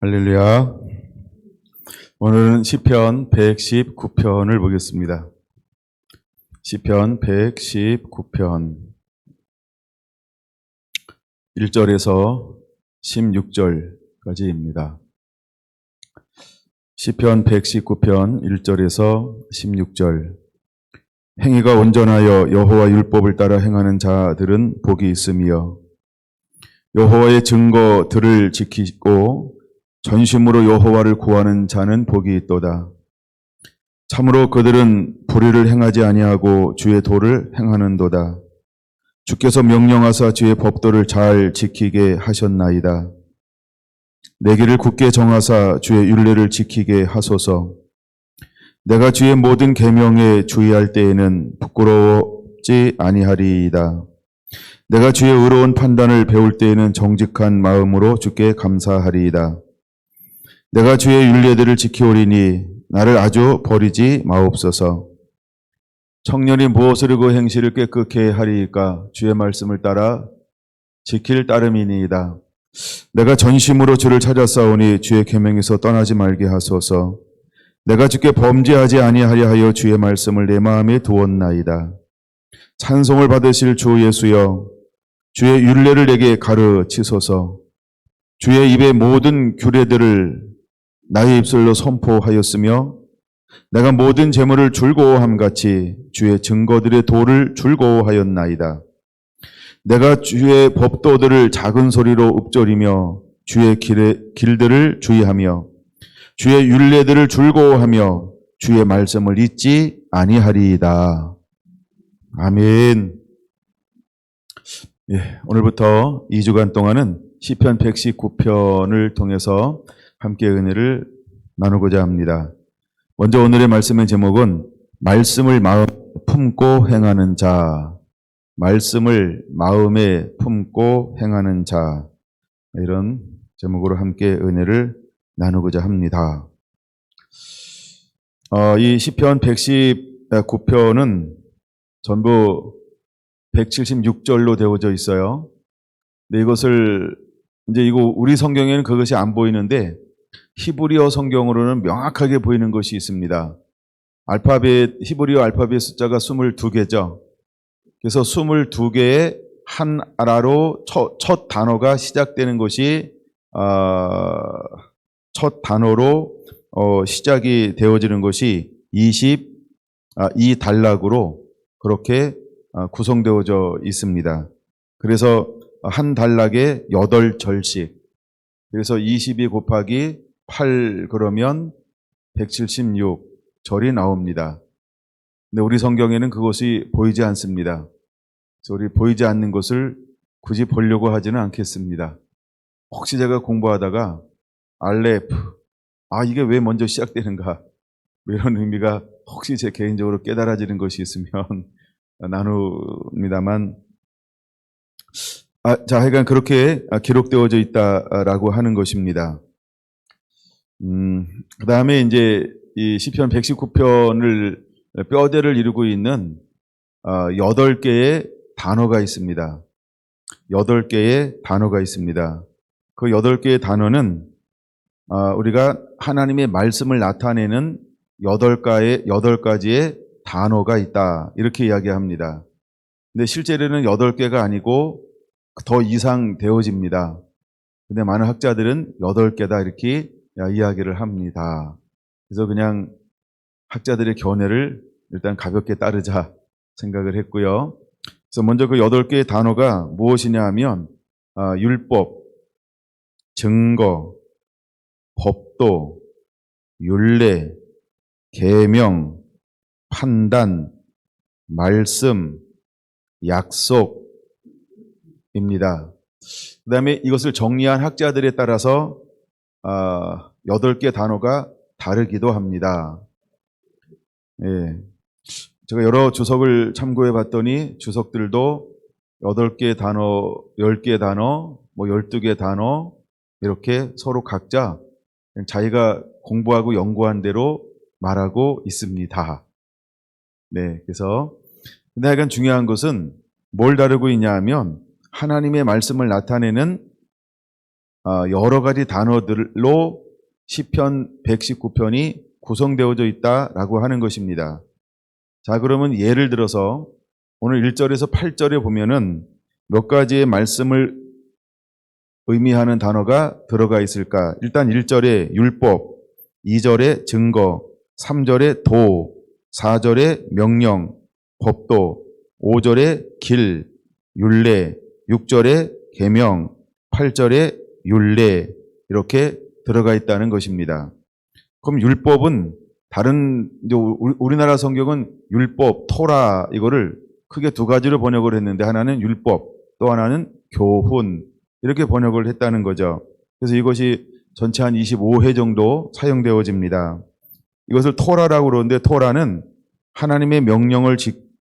할렐루야. 오늘은 시편 119편을 보겠습니다. 시편 119편 1절에서 16절까지입니다. 시편 119편 1절에서 16절. 행위가 온전하여 여호와 율법을 따라 행하는 자들은 복이 있으며 여호와의 증거들을 지키고 전심으로 여호와를 구하는 자는 복이 있도다. 참으로 그들은 불의를 행하지 아니하고 주의 도를 행하는도다. 주께서 명령하사 주의 법도를 잘 지키게 하셨나이다. 내 길을 굳게 정하사 주의 율례를 지키게 하소서. 내가 주의 모든 계명에 주의할 때에는 부끄러워지 아니하리이다. 내가 주의 의로운 판단을 배울 때에는 정직한 마음으로 주께 감사하리이다. 내가 주의 율례들을 지키오리니 나를 아주 버리지 마옵소서. 청년이 무엇을 이고 행실을 깨끗게 하리이까? 주의 말씀을 따라 지킬 따름이니이다. 내가 전심으로 주를 찾았사오니 주의 계명에서 떠나지 말게 하소서. 내가 주께 범죄하지 아니하려 하여 주의 말씀을 내 마음에 두었나이다. 찬송을 받으실 주 예수여, 주의 율례를 내게 가르치소서. 주의 입의 모든 규례들을 나의 입술로 선포하였으며 내가 모든 재물을 즐거워함같이 주의 증거들의 도를 즐거워하였나이다. 내가 주의 법도들을 작은 소리로 읊조리며 주의 길들을 주의하며 주의 율례들을 즐거워하며 주의 말씀을 잊지 아니하리이다. 아멘. 오늘부터 2주간 동안은 시편 119편을 통해서 함께 은혜를 나누고자 합니다. 먼저 오늘의 말씀의 제목은 말씀을 마음에 품고 행하는 자, 말씀을 마음에 품고 행하는 자, 이런 제목으로 함께 은혜를 나누고자 합니다. 이 시편 119편은 전부 176절로 되어져 있어요. 근데 이것을 이거 우리 성경에는 그것이 안 보이는데 히브리어 성경으로는 명확하게 보이는 것이 있습니다. 히브리어 알파벳 숫자가 22개죠. 그래서 22개의 한 아라로 첫 단어가 시작되는 것이 첫 단어로 시작이 되어지는 것이 22단락으로 그렇게 구성되어져 있습니다. 그래서 한 단락에 8절씩. 그래서 22 곱하기 8 그러면 176절이 나옵니다. 근데 우리 성경에는 그것이 보이지 않습니다. 그래서 우리 보이지 않는 것을 굳이 보려고 하지는 않겠습니다. 혹시 제가 공부하다가 알레프, 이게 왜 먼저 시작되는가? 이런 의미가 혹시 제 개인적으로 깨달아지는 것이 있으면 나눕니다만, 하여간 그렇게 기록되어져 있다라고 하는 것입니다. 그 다음에 이제 이 시편 119편을 뼈대를 이루고 있는 8개의 단어가 있습니다. 8개의 단어가 있습니다. 그 8개의 단어는 우리가 하나님의 말씀을 나타내는 8가지의 단어가 있다, 이렇게 이야기합니다. 근데 실제로는 8개가 아니고 더 이상 되어집니다. 근데 많은 학자들은 8개다 이렇게 이야기를 합니다. 그래서 그냥 학자들의 견해를 일단 가볍게 따르자 생각을 했고요. 그래서 먼저 그 8개의 단어가 무엇이냐 하면 율법, 증거, 법도, 율례, 계명, 판단, 말씀, 약속입니다. 그 다음에 이것을 정리한 학자들에 따라서 8개 단어가 다르기도 합니다. 예. 제가 여러 주석을 참고해 봤더니 주석들도 8개 단어, 10개 단어, 12개 단어 이렇게 서로 각자 자기가 공부하고 연구한 대로 말하고 있습니다. 네, 그래서 근데 하여간 중요한 것은 뭘 다루고 있냐 하면 하나님의 말씀을 나타내는 여러 가지 단어들로 시편 119편이 구성되어져 있다라고 하는 것입니다. 자, 그러면 예를 들어서 오늘 1절에서 8절에 보면은 몇 가지의 말씀을 의미하는 단어가 들어가 있을까? 일단 1절에 율법, 2절에 증거, 3절에 도, 4절에 명령, 법도, 5절에 길, 율례, 6절에 계명, 8절에 율례 이렇게 들어가 있다는 것입니다. 그럼 율법은 다른 이제 우리나라 성경은 율법, 토라 이거를 크게 두 가지로 번역을 했는데 하나는 율법, 또 하나는 교훈 이렇게 번역을 했다는 거죠. 그래서 이것이 전체 한 25회 정도 사용되어집니다. 이것을 토라라고 그러는데 토라는 하나님의 명령을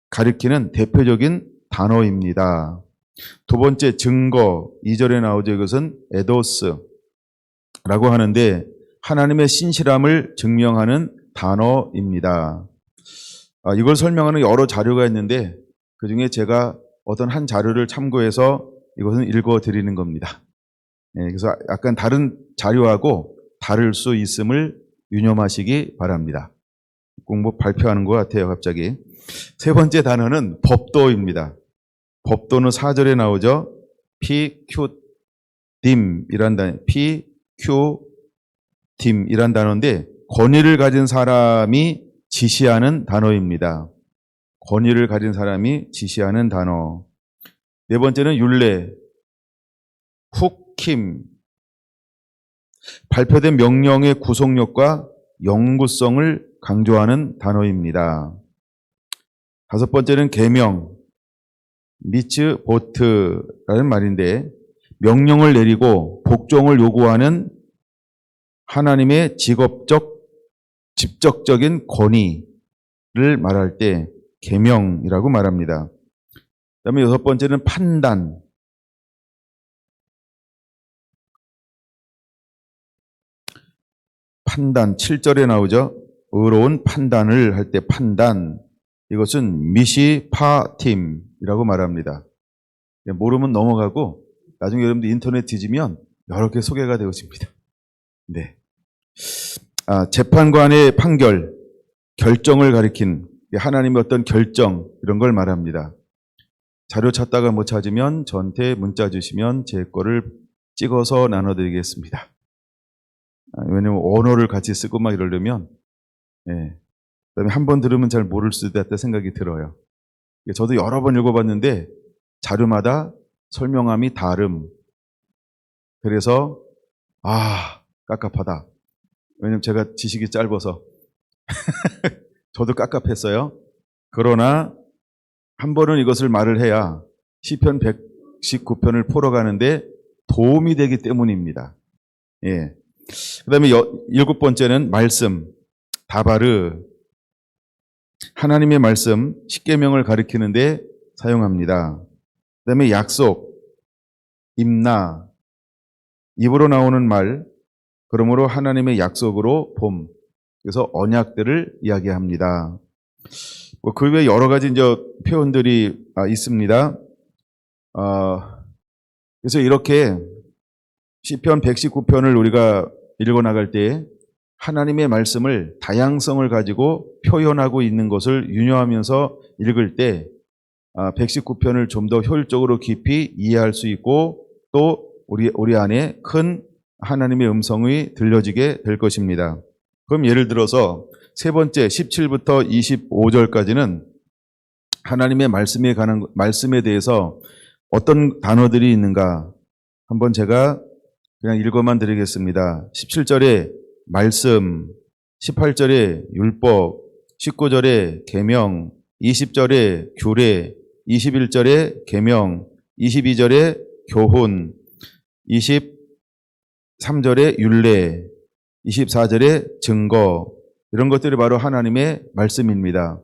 가리키는 대표적인 단어입니다. 두 번째 증거, 2절에 나오죠. 이것은 에도스라고 하는데 하나님의 신실함을 증명하는 단어입니다. 이걸 설명하는 여러 자료가 있는데 그중에 제가 어떤 한 자료를 참고해서 이것은 읽어드리는 겁니다. 그래서 약간 다른 자료하고 다를 수 있음을 유념하시기 바랍니다. 공부 발표하는 것 같아요, 갑자기. 세 번째 단어는 법도입니다. 법도는 4절에 나오죠. PQDIM이란 단어, PQDIM이란 단어인데 권위를 가진 사람이 지시하는 단어입니다. 권위를 가진 사람이 지시하는 단어. 네 번째는 율례, 후킴. 발표된 명령의 구속력과 영구성을 강조하는 단어입니다. 다섯 번째는 계명, 미츠보트라는 말인데 명령을 내리고 복종을 요구하는 하나님의 직접적인 권위를 말할 때 계명이라고 말합니다. 그다음에 여섯 번째는 판단. 판단 7절에 나오죠. 의로운 판단을 할 때 판단. 이것은 미시파팀이라고 말합니다. 모르면 넘어가고 나중에 여러분들 인터넷 뒤지면 여러 개 소개가 되어집니다. 네. 재판관의 판결, 결정을 가리킨 하나님의 어떤 결정 이런 걸 말합니다. 자료 찾다가 못 찾으면 저한테 문자 주시면 제 거를 찍어서 나눠드리겠습니다. 왜냐면 언어를 같이 쓰고 막 이러려면 그다음에 한 번 들으면 잘 모를 수도 있다 생각이 들어요. 저도 여러 번 읽어봤는데 자료마다 설명함이 다름. 그래서 깝깝하다. 왜냐면 제가 지식이 짧아서 저도 깝깝했어요. 그러나 한 번은 이것을 말을 해야 시편 119편을 풀어가는데 도움이 되기 때문입니다. 그다음에 일곱 번째는 말씀, 다바르. 하나님의 말씀, 십계명을 가리키는데 사용합니다. 그다음에 약속, 임나. 입으로 나오는 말, 그러므로 하나님의 약속으로 봄. 그래서 언약들을 이야기합니다. 그 외에 여러 가지 이제 표현들이 있습니다. 그래서 이렇게 시편 119편을 우리가 읽어 나갈 때 하나님의 말씀을 다양성을 가지고 표현하고 있는 것을 유념하면서 읽을 때 119편을 좀 더 효율적으로 깊이 이해할 수 있고 또 우리 안에 큰 하나님의 음성이 들려지게 될 것입니다. 그럼 예를 들어서 세 번째 17부터 25절까지는 하나님의 말씀에 대해서 어떤 단어들이 있는가 한번 제가 그냥 읽어만 드리겠습니다. 17절에 말씀, 18절에 율법, 19절에 계명, 20절에 규례, 21절에 계명, 22절에 교훈, 23절에 율례, 24절에 증거. 이런 것들이 바로 하나님의 말씀입니다.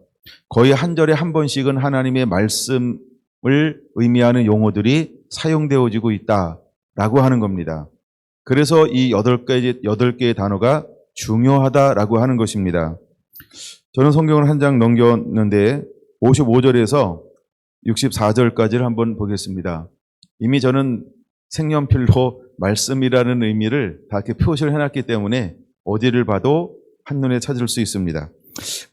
거의 한 절에 한 번씩은 하나님의 말씀을 의미하는 용어들이 사용되어지고 있다라고 하는 겁니다. 그래서 이 8개의 단어가 중요하다라고 하는 것입니다. 저는 성경을 한 장 넘겼는데 55절에서 64절까지를 한번 보겠습니다. 이미 저는 색연필로 말씀이라는 의미를 다 이렇게 표시를 해놨기 때문에 어디를 봐도 한눈에 찾을 수 있습니다.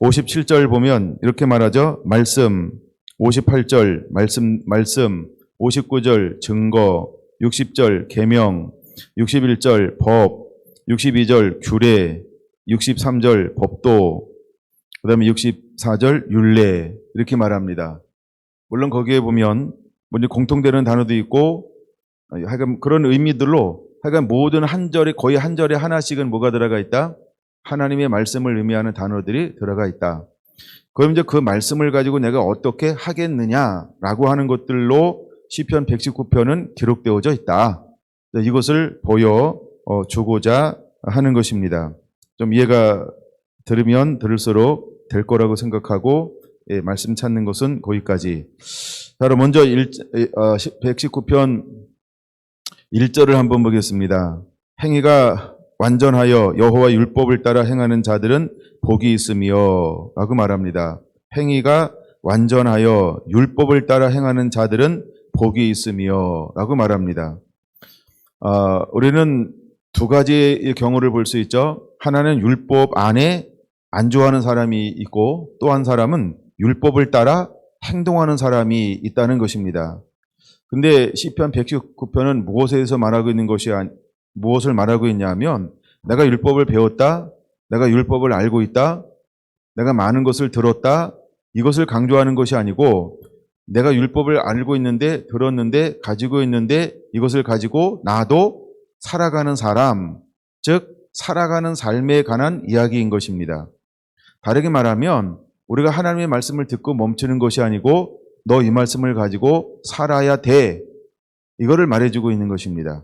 57절 보면 이렇게 말하죠. 말씀, 58절 말씀, 59절 증거, 60절 계명, 61절 법, 62절 규례, 63절 법도, 그 다음에 64절 율례 이렇게 말합니다. 물론 거기에 보면 공통되는 단어도 있고 하여간 그런 의미들로 하여간 모든 한 절에 거의 한 절에 하나씩은 뭐가 들어가 있다? 하나님의 말씀을 의미하는 단어들이 들어가 있다. 그럼 이제 그 말씀을 가지고 내가 어떻게 하겠느냐라고 하는 것들로 시편 119편은 기록되어져 있다. 이것을 보여주고자 하는 것입니다. 좀 이해가 들으면 들을수록 될 거라고 생각하고 말씀 찾는 것은 거기까지. 자, 그럼 먼저 119편 1절을 한번 보겠습니다. 행위가 완전하여 여호와 율법을 따라 행하는 자들은 복이 있으며 라고 말합니다. 행위가 완전하여 율법을 따라 행하는 자들은 복이 있으며 라고 말합니다. 우리는 두 가지의 경우를 볼 수 있죠. 하나는 율법 안에 안주하는 사람이 있고 또 한 사람은 율법을 따라 행동하는 사람이 있다는 것입니다. 근데 시편 119편은 무엇에서 말하고 있는 것이 무엇을 말하고 있냐면 내가 율법을 배웠다, 내가 율법을 알고 있다, 내가 많은 것을 들었다, 이것을 강조하는 것이 아니고 내가 율법을 알고 있는데 들었는데 가지고 있는데 이것을 가지고 나도 살아가는 사람, 즉 살아가는 삶에 관한 이야기인 것입니다. 다르게 말하면 우리가 하나님의 말씀을 듣고 멈추는 것이 아니고 너 이 말씀을 가지고 살아야 돼. 이거를 말해주고 있는 것입니다.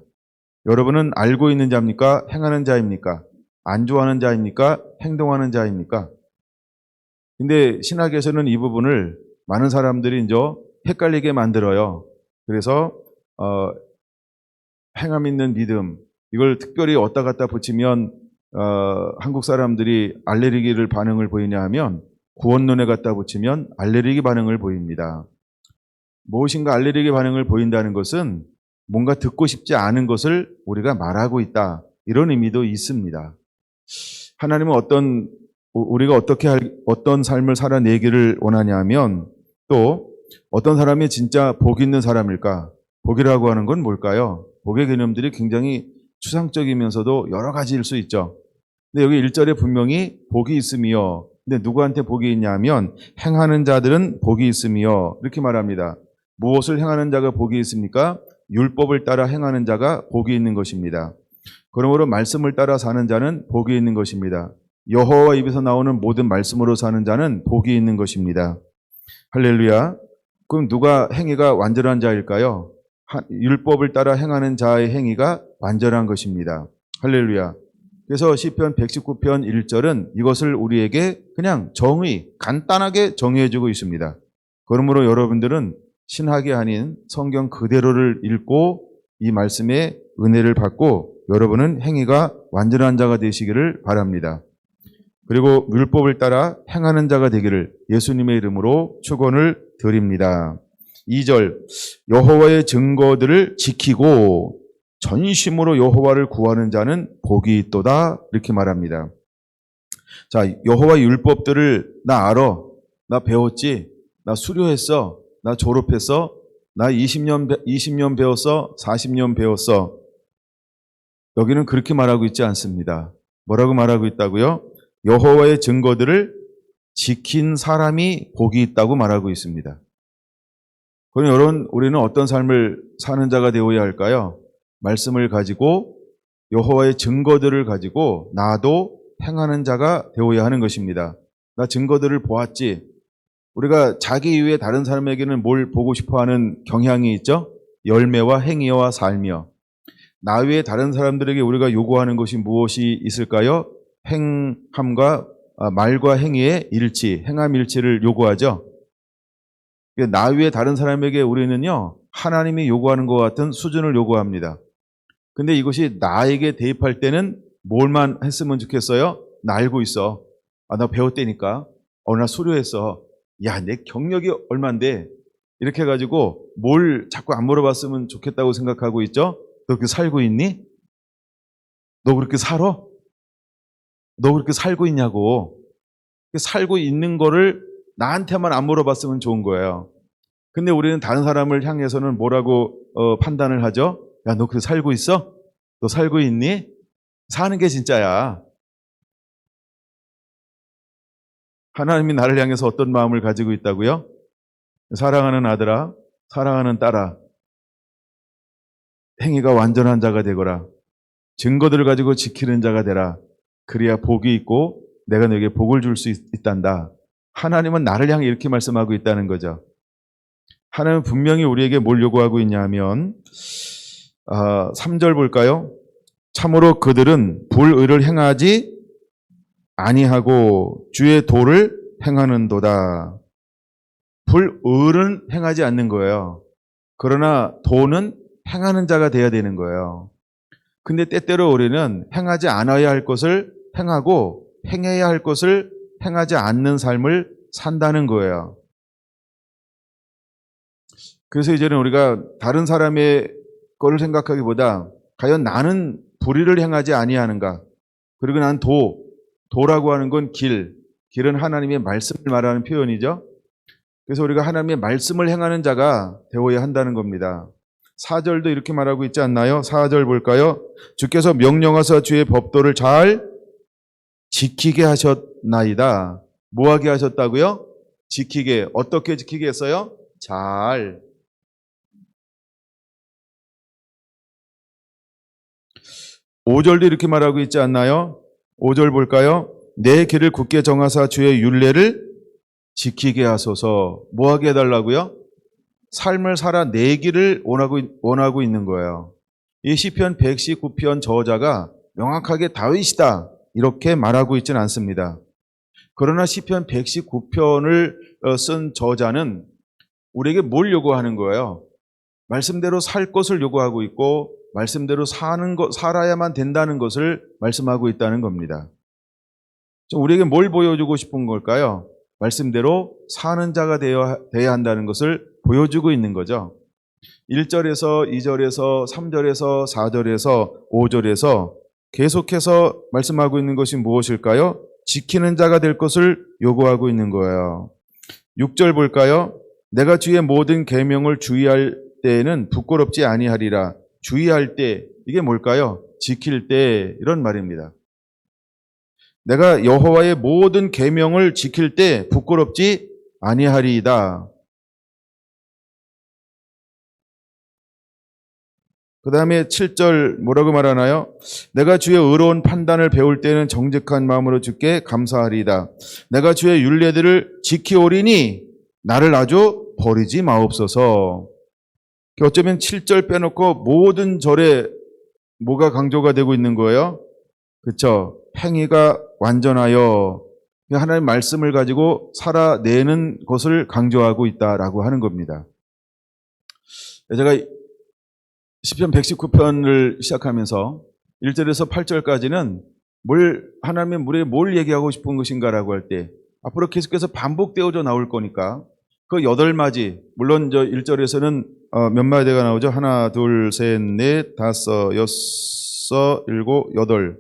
여러분은 알고 있는 자입니까? 행하는 자입니까? 안주하는 자입니까? 행동하는 자입니까? 근데 신학에서는 이 부분을 많은 사람들이 이제 헷갈리게 만들어요. 그래서 행함 있는 믿음, 이걸 특별히 어디다 갖다 붙이면 한국 사람들이 알레르기를 반응을 보이냐 하면 구원론에 갖다 붙이면 알레르기 반응을 보입니다. 무엇인가 알레르기 반응을 보인다는 것은 뭔가 듣고 싶지 않은 것을 우리가 말하고 있다. 이런 의미도 있습니다. 하나님은 우리가 어떤 삶을 살아내기를 원하냐면 또 어떤 사람이 진짜 복 있는 사람일까? 복이라고 하는 건 뭘까요? 복의 개념들이 굉장히 추상적이면서도 여러 가지일 수 있죠. 근데 여기 1절에 분명히 복이 있으며, 근데 누구한테 복이 있냐면 행하는 자들은 복이 있으며 이렇게 말합니다. 무엇을 행하는 자가 복이 있습니까? 율법을 따라 행하는 자가 복이 있는 것입니다. 그러므로 말씀을 따라 사는 자는 복이 있는 것입니다. 여호와 입에서 나오는 모든 말씀으로 사는 자는 복이 있는 것입니다. 할렐루야. 그럼 누가 행위가 완전한 자일까요? 율법을 따라 행하는 자의 행위가 완전한 것입니다. 할렐루야. 그래서 시편 119편 1절은 이것을 우리에게 그냥 간단하게 정의해주고 있습니다. 그러므로 여러분들은 신학이 아닌 성경 그대로를 읽고 이 말씀의 은혜를 받고 여러분은 행위가 완전한 자가 되시기를 바랍니다. 그리고 율법을 따라 행하는 자가 되기를 예수님의 이름으로 축원을 드립니다. 2절, 여호와의 증거들을 지키고 전심으로 여호와를 구하는 자는 복이 있도다 이렇게 말합니다. 자, 여호와의 율법들을 나 알아, 나 배웠지, 나 수료했어, 나 졸업했어, 나 20년 배웠어, 40년 배웠어. 여기는 그렇게 말하고 있지 않습니다. 뭐라고 말하고 있다고요? 여호와의 증거들을 지킨 사람이 복이 있다고 말하고 있습니다. 그럼 여러분, 우리는 어떤 삶을 사는 자가 되어야 할까요? 말씀을 가지고 여호와의 증거들을 가지고 나도 행하는 자가 되어야 하는 것입니다. 나 증거들을 보았지. 우리가 자기 이외에 다른 사람에게는 뭘 보고 싶어하는 경향이 있죠? 열매와 행위와 삶이요. 나 외에 다른 사람들에게 우리가 요구하는 것이 무엇이 있을까요? 말과 행위의 일치, 행함 일치를 요구하죠. 나 외에 다른 사람에게 우리는요, 하나님이 요구하는 것 같은 수준을 요구합니다. 근데 이것이 나에게 대입할 때는 뭘만 했으면 좋겠어요? 나 알고 있어. 나 배웠다니까. 나 수료했어. 야, 내 경력이 얼만데 이렇게 해가지고 뭘 자꾸 안 물어봤으면 좋겠다고 생각하고 있죠? 너 그렇게 살고 있니? 너 그렇게 살아? 너 그렇게 살고 있냐고. 살고 있는 거를 나한테만 안 물어봤으면 좋은 거예요. 근데 우리는 다른 사람을 향해서는 뭐라고 판단을 하죠? 야, 너 그렇게 살고 있어? 너 살고 있니? 사는 게 진짜야. 하나님이 나를 향해서 어떤 마음을 가지고 있다고요? 사랑하는 아들아, 사랑하는 딸아, 행위가 완전한 자가 되거라. 증거들을 가지고 지키는 자가 되라. 그래야 복이 있고 내가 너에게 복을 줄 수 있단다. 하나님은 나를 향해 이렇게 말씀하고 있다는 거죠. 하나님은 분명히 우리에게 뭘 요구하고 있냐 하면 3절 볼까요? 참으로 그들은 불의를 행하지 아니하고 주의 도를 행하는도다. 불의는 행하지 않는 거예요. 그러나 도는 행하는 자가 되어야 되는 거예요. 근데 때때로 우리는 행하지 않아야 할 것을 행하고 행해야 할 것을 행하지 않는 삶을 산다는 거예요. 그래서 이제는 우리가 다른 사람의 거를 생각하기보다 과연 나는 불의를 행하지 아니하는가? 그리고 난 도라고 하는 건 길은 하나님의 말씀을 말하는 표현이죠. 그래서 우리가 하나님의 말씀을 행하는 자가 되어야 한다는 겁니다. 4절도 이렇게 말하고 있지 않나요? 4절 볼까요? 주께서 명령하사 주의 법도를 잘 지키게 하셨나이다. 뭐하게 하셨다고요? 지키게. 어떻게 지키게 했어요? 잘. 5절도 이렇게 말하고 있지 않나요? 5절 볼까요? 내 길을 굳게 정하사 주의 율례를 지키게 하소서. 뭐하게 해달라고요? 삶을 살아내기를 원하고 있는 거예요. 이 시편 119편 저자가 명확하게 다윗이다 이렇게 말하고 있지는 않습니다. 그러나 시편 119편을 쓴 저자는 우리에게 뭘 요구하는 거예요? 말씀대로 살 것을 요구하고 있고 말씀대로 살아야만 된다는 것을 말씀하고 있다는 겁니다. 우리에게 뭘 보여주고 싶은 걸까요? 말씀대로 사는 자가 되어야 한다는 것을 보여주고 있는 거죠. 1절에서 2절에서 3절에서 4절에서 5절에서 계속해서 말씀하고 있는 것이 무엇일까요? 지키는 자가 될 것을 요구하고 있는 거예요. 6절 볼까요? 내가 주의 모든 계명을 주의할 때에는 부끄럽지 아니하리라. 주의할 때 이게 뭘까요? 지킬 때 이런 말입니다. 내가 여호와의 모든 계명을 지킬 때 부끄럽지 아니하리이다. 그 다음에 7절 뭐라고 말하나요? 내가 주의 의로운 판단을 배울 때는 정직한 마음으로 주께 감사하리이다. 내가 주의 율례들을 지키오리니 나를 아주 버리지 마옵소서. 어쩌면 7절 빼놓고 모든 절에 뭐가 강조가 되고 있는 거예요? 그렇죠? 행위가 완전하여 하나님의 말씀을 가지고 살아내는 것을 강조하고 있다라고 하는 겁니다. 제가 시편 119편을 시작하면서 1절에서 8절까지는 하나님의 우리에게 뭘 얘기하고 싶은 것인가라고 할 때 앞으로 계속해서 반복되어져 나올 거니까 그 8마디, 물론 1절에서는 몇 마디가 나오죠? 하나, 둘, 셋, 넷, 다섯, 여섯, 일곱, 여덟.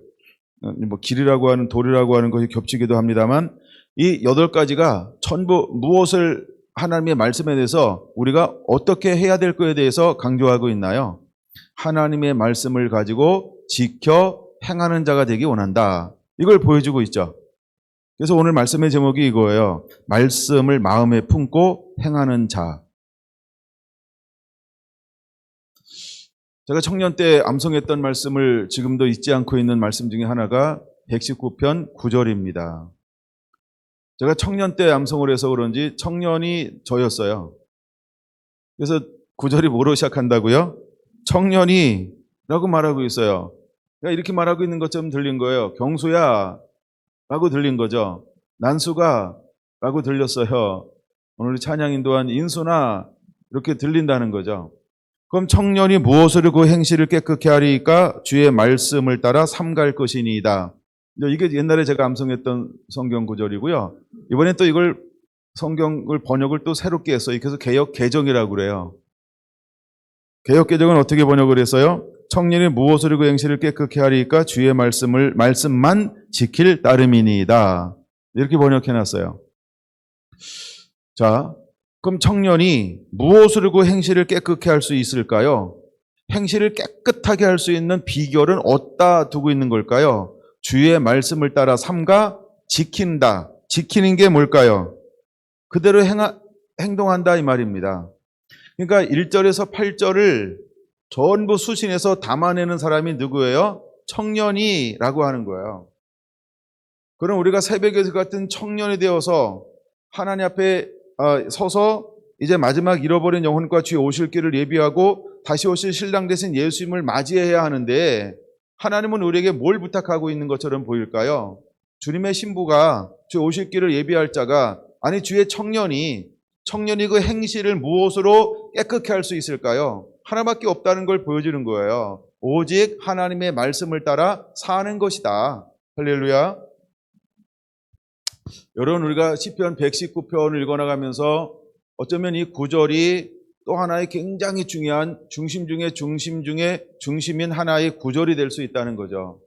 길이라고 하는 돌이라고 하는 것이 겹치기도 합니다만 이 8가지가 전부 무엇을 하나님의 말씀에 대해서 우리가 어떻게 해야 될 것에 대해서 강조하고 있나요? 하나님의 말씀을 가지고 지켜 행하는 자가 되기 원한다. 이걸 보여주고 있죠. 그래서 오늘 말씀의 제목이 이거예요. 말씀을 마음에 품고 행하는 자. 제가 청년 때 암송했던 말씀을 지금도 잊지 않고 있는 말씀 중에 하나가 119편 9절입니다. 제가 청년 때 암송을 해서 그런지 청년이 저였어요. 그래서 9절이 뭐로 시작한다고요? 청년이 라고 말하고 있어요. 그러니까 이렇게 말하고 있는 것처럼 들린 거예요. 경수야 라고 들린 거죠. 난수가 라고 들렸어요. 오늘 찬양 인도한 인수나 이렇게 들린다는 거죠. 그럼 청년이 무엇으로 그 행실을 깨끗게 하리까? 주의 말씀을 따라 삼갈 것이니이다. 이게 옛날에 제가 암송했던 성경 구절이고요. 이번엔 또 이걸 성경을 번역을 또 새롭게 했어요. 그래서 개역 개정이라고 그래요. 개역 개정은 어떻게 번역을 했어요? 청년이 무엇으로 그 행실을 깨끗게 하리까 주의 말씀만 지킬 따름이니이다. 이렇게 번역해 놨어요. 자, 그럼 청년이 무엇으로 그 행실을 깨끗게 할 수 있을까요? 행실을 깨끗하게 할 수 있는 비결은 어디다 두고 있는 걸까요? 주의 말씀을 따라 삼가 지킨다. 지키는 게 뭘까요? 그대로 행동한다 이 말입니다. 그러니까 1절에서 8절을 전부 수신해서 담아내는 사람이 누구예요? 청년이라고 하는 거예요. 그럼 우리가 새벽에서 같은 청년이 되어서 하나님 앞에 서서 이제 마지막 잃어버린 영혼과 주의 오실 길을 예비하고 다시 오실 신랑 되신 예수님을 맞이해야 하는데 하나님은 우리에게 뭘 부탁하고 있는 것처럼 보일까요? 주님의 신부가 주의 오실 길을 예비할 자가 아니 주의 청년이 그 행실을 무엇으로 깨끗게 할 수 있을까요? 하나밖에 없다는 걸 보여주는 거예요. 오직 하나님의 말씀을 따라 사는 것이다. 할렐루야. 여러분 우리가 시편 119편을 읽어나가면서 어쩌면 이 구절이 또 하나의 굉장히 중요한 중심 중에 중심인 하나의 구절이 될 수 있다는 거죠.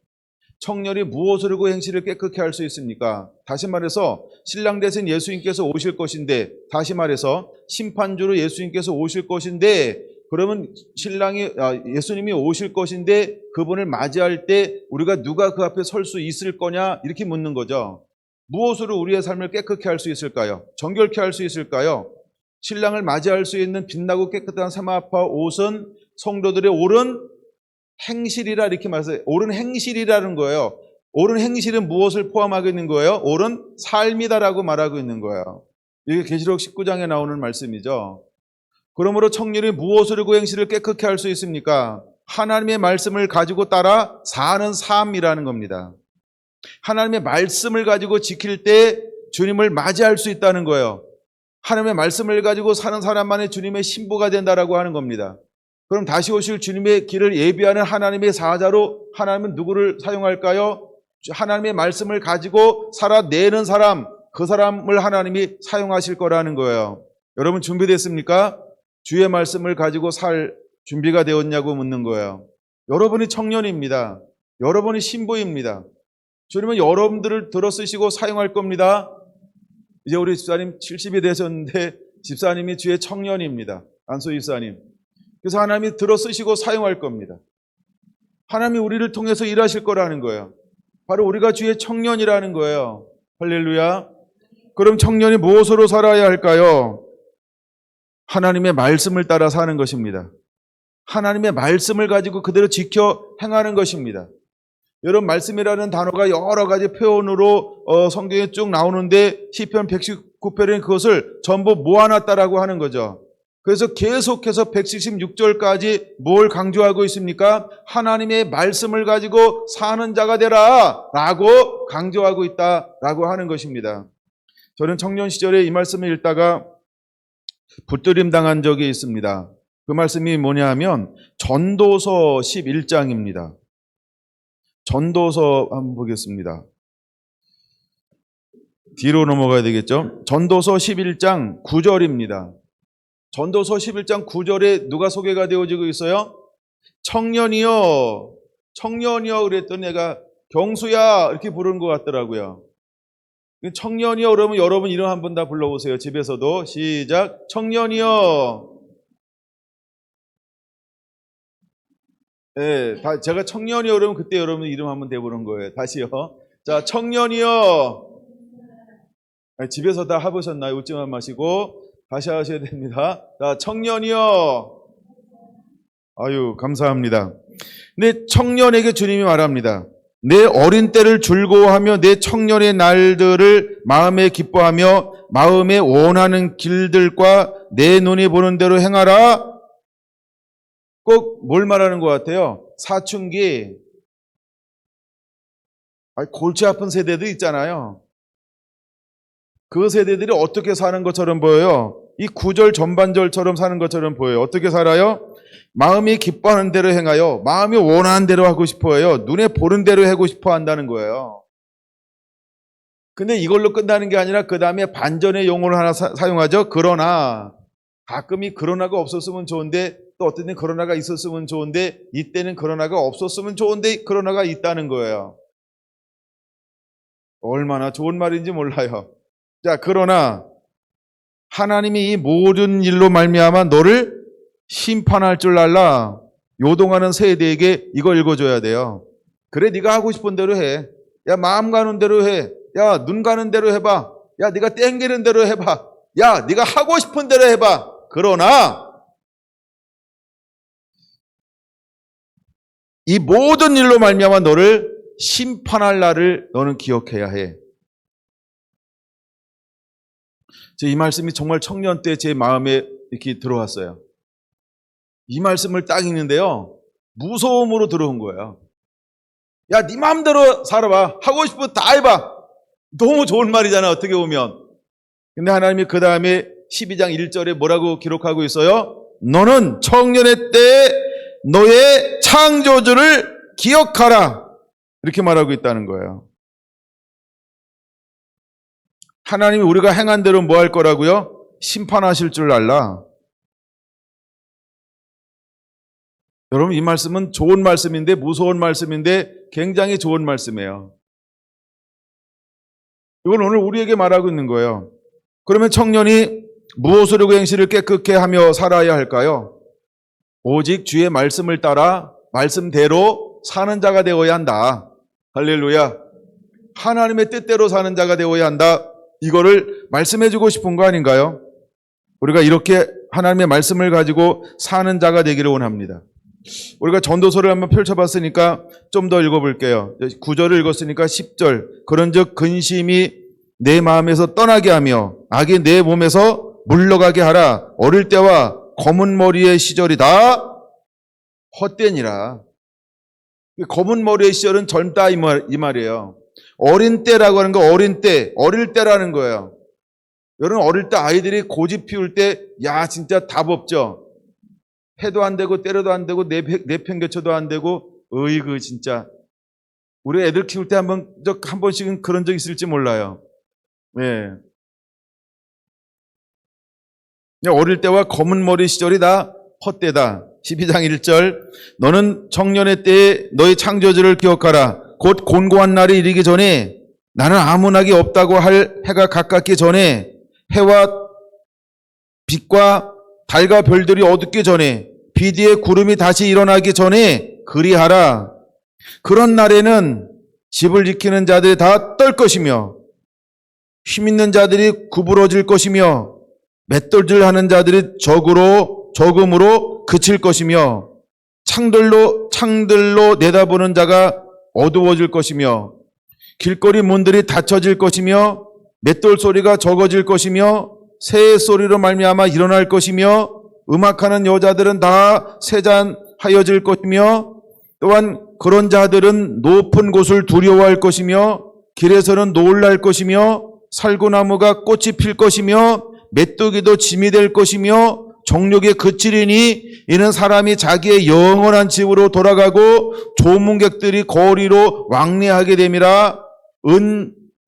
청년이 무엇으로 그 행실을 깨끗게 할 수 있습니까? 다시 말해서 신랑 되신 예수님께서 오실 것인데 다시 말해서 심판주로 예수님께서 오실 것인데 그러면 예수님이 오실 것인데 그분을 맞이할 때 우리가 누가 그 앞에 설 수 있을 거냐 이렇게 묻는 거죠. 무엇으로 우리의 삶을 깨끗게 할 수 있을까요? 정결케 할 수 있을까요? 신랑을 맞이할 수 있는 빛나고 깨끗한 사마파 옷은 성도들의 옳은 행실이라 이렇게 말해서 옳은 행실이라는 거예요. 옳은 행실은 무엇을 포함하고 있는 거예요? 옳은 삶이다라고 말하고 있는 거예요. 이게 계시록 19장에 나오는 말씀이죠. 그러므로 청년이 무엇으로 그 행실을 깨끗게 할 수 있습니까? 하나님의 말씀을 가지고 따라 사는 삶이라는 겁니다. 하나님의 말씀을 가지고 지킬 때 주님을 맞이할 수 있다는 거예요. 하나님의 말씀을 가지고 사는 사람만이 주님의 신부가 된다라고 하는 겁니다. 그럼 다시 오실 주님의 길을 예비하는 하나님의 사자로 하나님은 누구를 사용할까요? 하나님의 말씀을 가지고 살아내는 사람, 그 사람을 하나님이 사용하실 거라는 거예요. 여러분 준비됐습니까? 주의 말씀을 가지고 살 준비가 되었냐고 묻는 거예요. 여러분이 청년입니다. 여러분이 신부입니다. 주님은 여러분들을 들어쓰시고 사용할 겁니다. 이제 우리 집사님 70이 되셨는데 집사님이 주의 청년입니다. 안소 집사님. 그래서 하나님이 들어쓰시고 사용할 겁니다. 하나님이 우리를 통해서 일하실 거라는 거예요. 바로 우리가 주의 청년이라는 거예요. 할렐루야. 그럼 청년이 무엇으로 살아야 할까요? 하나님의 말씀을 따라 사는 것입니다. 하나님의 말씀을 가지고 그대로 지켜 행하는 것입니다. 여러분 말씀이라는 단어가 여러 가지 표현으로 성경에 쭉 나오는데 시편 119편은 그것을 전부 모아놨다라고 하는 거죠. 그래서 계속해서 176절까지 뭘 강조하고 있습니까? 하나님의 말씀을 가지고 사는 자가 되라 라고 강조하고 있다라고 하는 것입니다. 저는 청년 시절에 이 말씀을 읽다가 붙들림 당한 적이 있습니다. 그 말씀이 뭐냐 하면 전도서 11장입니다. 전도서 한번 보겠습니다. 뒤로 넘어가야 되겠죠? 전도서 11장 9절입니다. 전도서 11장 9절에 누가 소개가 되어지고 있어요? 청년이여 그랬더니 내가 경수야 이렇게 부르는 것 같더라고요. 청년이여 그러면 여러분 이름 한번 다 불러보세요. 집에서도 시작. 청년이여. 네, 제가 청년이여 그러면 그때 여러분 이름 한번 대보는 거예요. 다시요. 자, 청년이여. 집에서 다 해보셨나요? 웃지만 마시고 다시 하셔야 됩니다. 자, 청년이여. 아유, 감사합니다. 근데 청년에게 주님이 말합니다. 내 어린 때를 즐거워하며 내 청년의 날들을 마음에 기뻐하며 마음에 원하는 길들과 내 눈이 보는 대로 행하라. 꼭 뭘 말하는 것 같아요? 사춘기. 골치 아픈 세대들 있잖아요. 그 세대들이 어떻게 사는 것처럼 보여요? 이 9절 전반절처럼 사는 것처럼 보여요. 어떻게 살아요? 마음이 기뻐하는 대로 행하여 마음이 원하는 대로 하고 싶어 해요. 눈에 보는 대로 하고 싶어 한다는 거예요. 근데 이걸로 끝나는 게 아니라 그 다음에 반전의 용어를 하나 사용하죠. 그러나. 가끔이 그러나가 없었으면 좋은데 또 어떤 때 그러나가 있었으면 좋은데 이때는 그러나가 없었으면 좋은데 그러나가 있다는 거예요. 얼마나 좋은 말인지 몰라요. 자, 그러나 하나님이 이 모든 일로 말미암아 너를 심판할 줄 알라. 요동하는 세대에게 이거 읽어줘야 돼요. 그래, 네가 하고 싶은 대로 해. 야, 마음 가는 대로 해. 야, 눈 가는 대로 해봐. 야, 네가 땡기는 대로 해봐. 야, 네가 하고 싶은 대로 해봐. 그러나 이 모든 일로 말미암아 너를 심판할 날을 너는 기억해야 해. 이 말씀이 정말 청년 때 제 마음에 이렇게 들어왔어요. 이 말씀을 딱 읽는데요, 무서움으로 들어온 거예요. 야, 네 마음대로 살아봐. 하고 싶은 거 다 해봐. 너무 좋은 말이잖아, 어떻게 보면. 근데 하나님이 그 다음에 12장 1절에 뭐라고 기록하고 있어요? 너는 청년의 때에 너의 창조주를 기억하라. 이렇게 말하고 있다는 거예요. 하나님이 우리가 행한 대로 뭐 할 거라고요? 심판하실 줄 알라. 여러분, 이 말씀은 좋은 말씀인데, 무서운 말씀인데 굉장히 좋은 말씀이에요. 이걸 오늘 우리에게 말하고 있는 거예요. 그러면 청년이 무엇으로 그 행실을 깨끗게 하며 살아야 할까요? 오직 주의 말씀을 따라 말씀대로 사는 자가 되어야 한다. 할렐루야. 하나님의 뜻대로 사는 자가 되어야 한다. 이거를 말씀해 주고 싶은 거 아닌가요? 우리가 이렇게 하나님의 말씀을 가지고 사는 자가 되기를 원합니다. 우리가 전도서를 한번 펼쳐봤으니까 좀 더 읽어볼게요. 9절을 읽었으니까 10절. 그런즉 근심이 내 마음에서 떠나게 하며 악이 내 몸에서 물러가게 하라. 어릴 때와 검은 머리의 시절이 다 헛되니라. 검은 머리의 시절은 젊다 이 말이에요. 어린 때라고 하는 거, 어린 때, 어릴 때라는 거예요. 여러분, 어릴 때 아이들이 고집 피울 때, 야, 진짜 답 없죠. 해도 안 되고 때려도 안 되고 내팽개쳐도 안 되고, 으이그 진짜. 우리 애들 키울 때 한 번씩은 그런 적 있을지 몰라요. 네. 어릴 때와 검은 머리 시절이 다 헛되다. 12장 1절. 너는 청년의 때에 너희 창조주를 기억하라. 곧 곤고한 날이 이르기 전에 나는 아무 낙이 없다고 할 해가 가깝기 전에 해와 빛과 달과 별들이 어둡기 전에 비 뒤에 구름이 다시 일어나기 전에 그리하라. 그런 날에는 집을 지키는 자들이 다 떨 것이며 힘있는 자들이 구부러질 것이며 맷돌질하는 자들이 적음으로 그칠 것이며 창들로 내다보는 자가 어두워질 것이며 길거리 문들이 닫혀질 것이며 맷돌 소리가 적어질 것이며 새 소리로 말미암아 일어날 것이며 음악하는 여자들은 다 세잔하여질 것이며 또한 그런 자들은 높은 곳을 두려워할 것이며 길에서는 놀랄 것이며 살구나무가 꽃이 필 것이며 메뚜기도 짐이 될 것이며 정욕에 그치리니 이는 사람이 자기의 영원한 집으로 돌아가고 조문객들이 거리로 왕래하게 됨이라.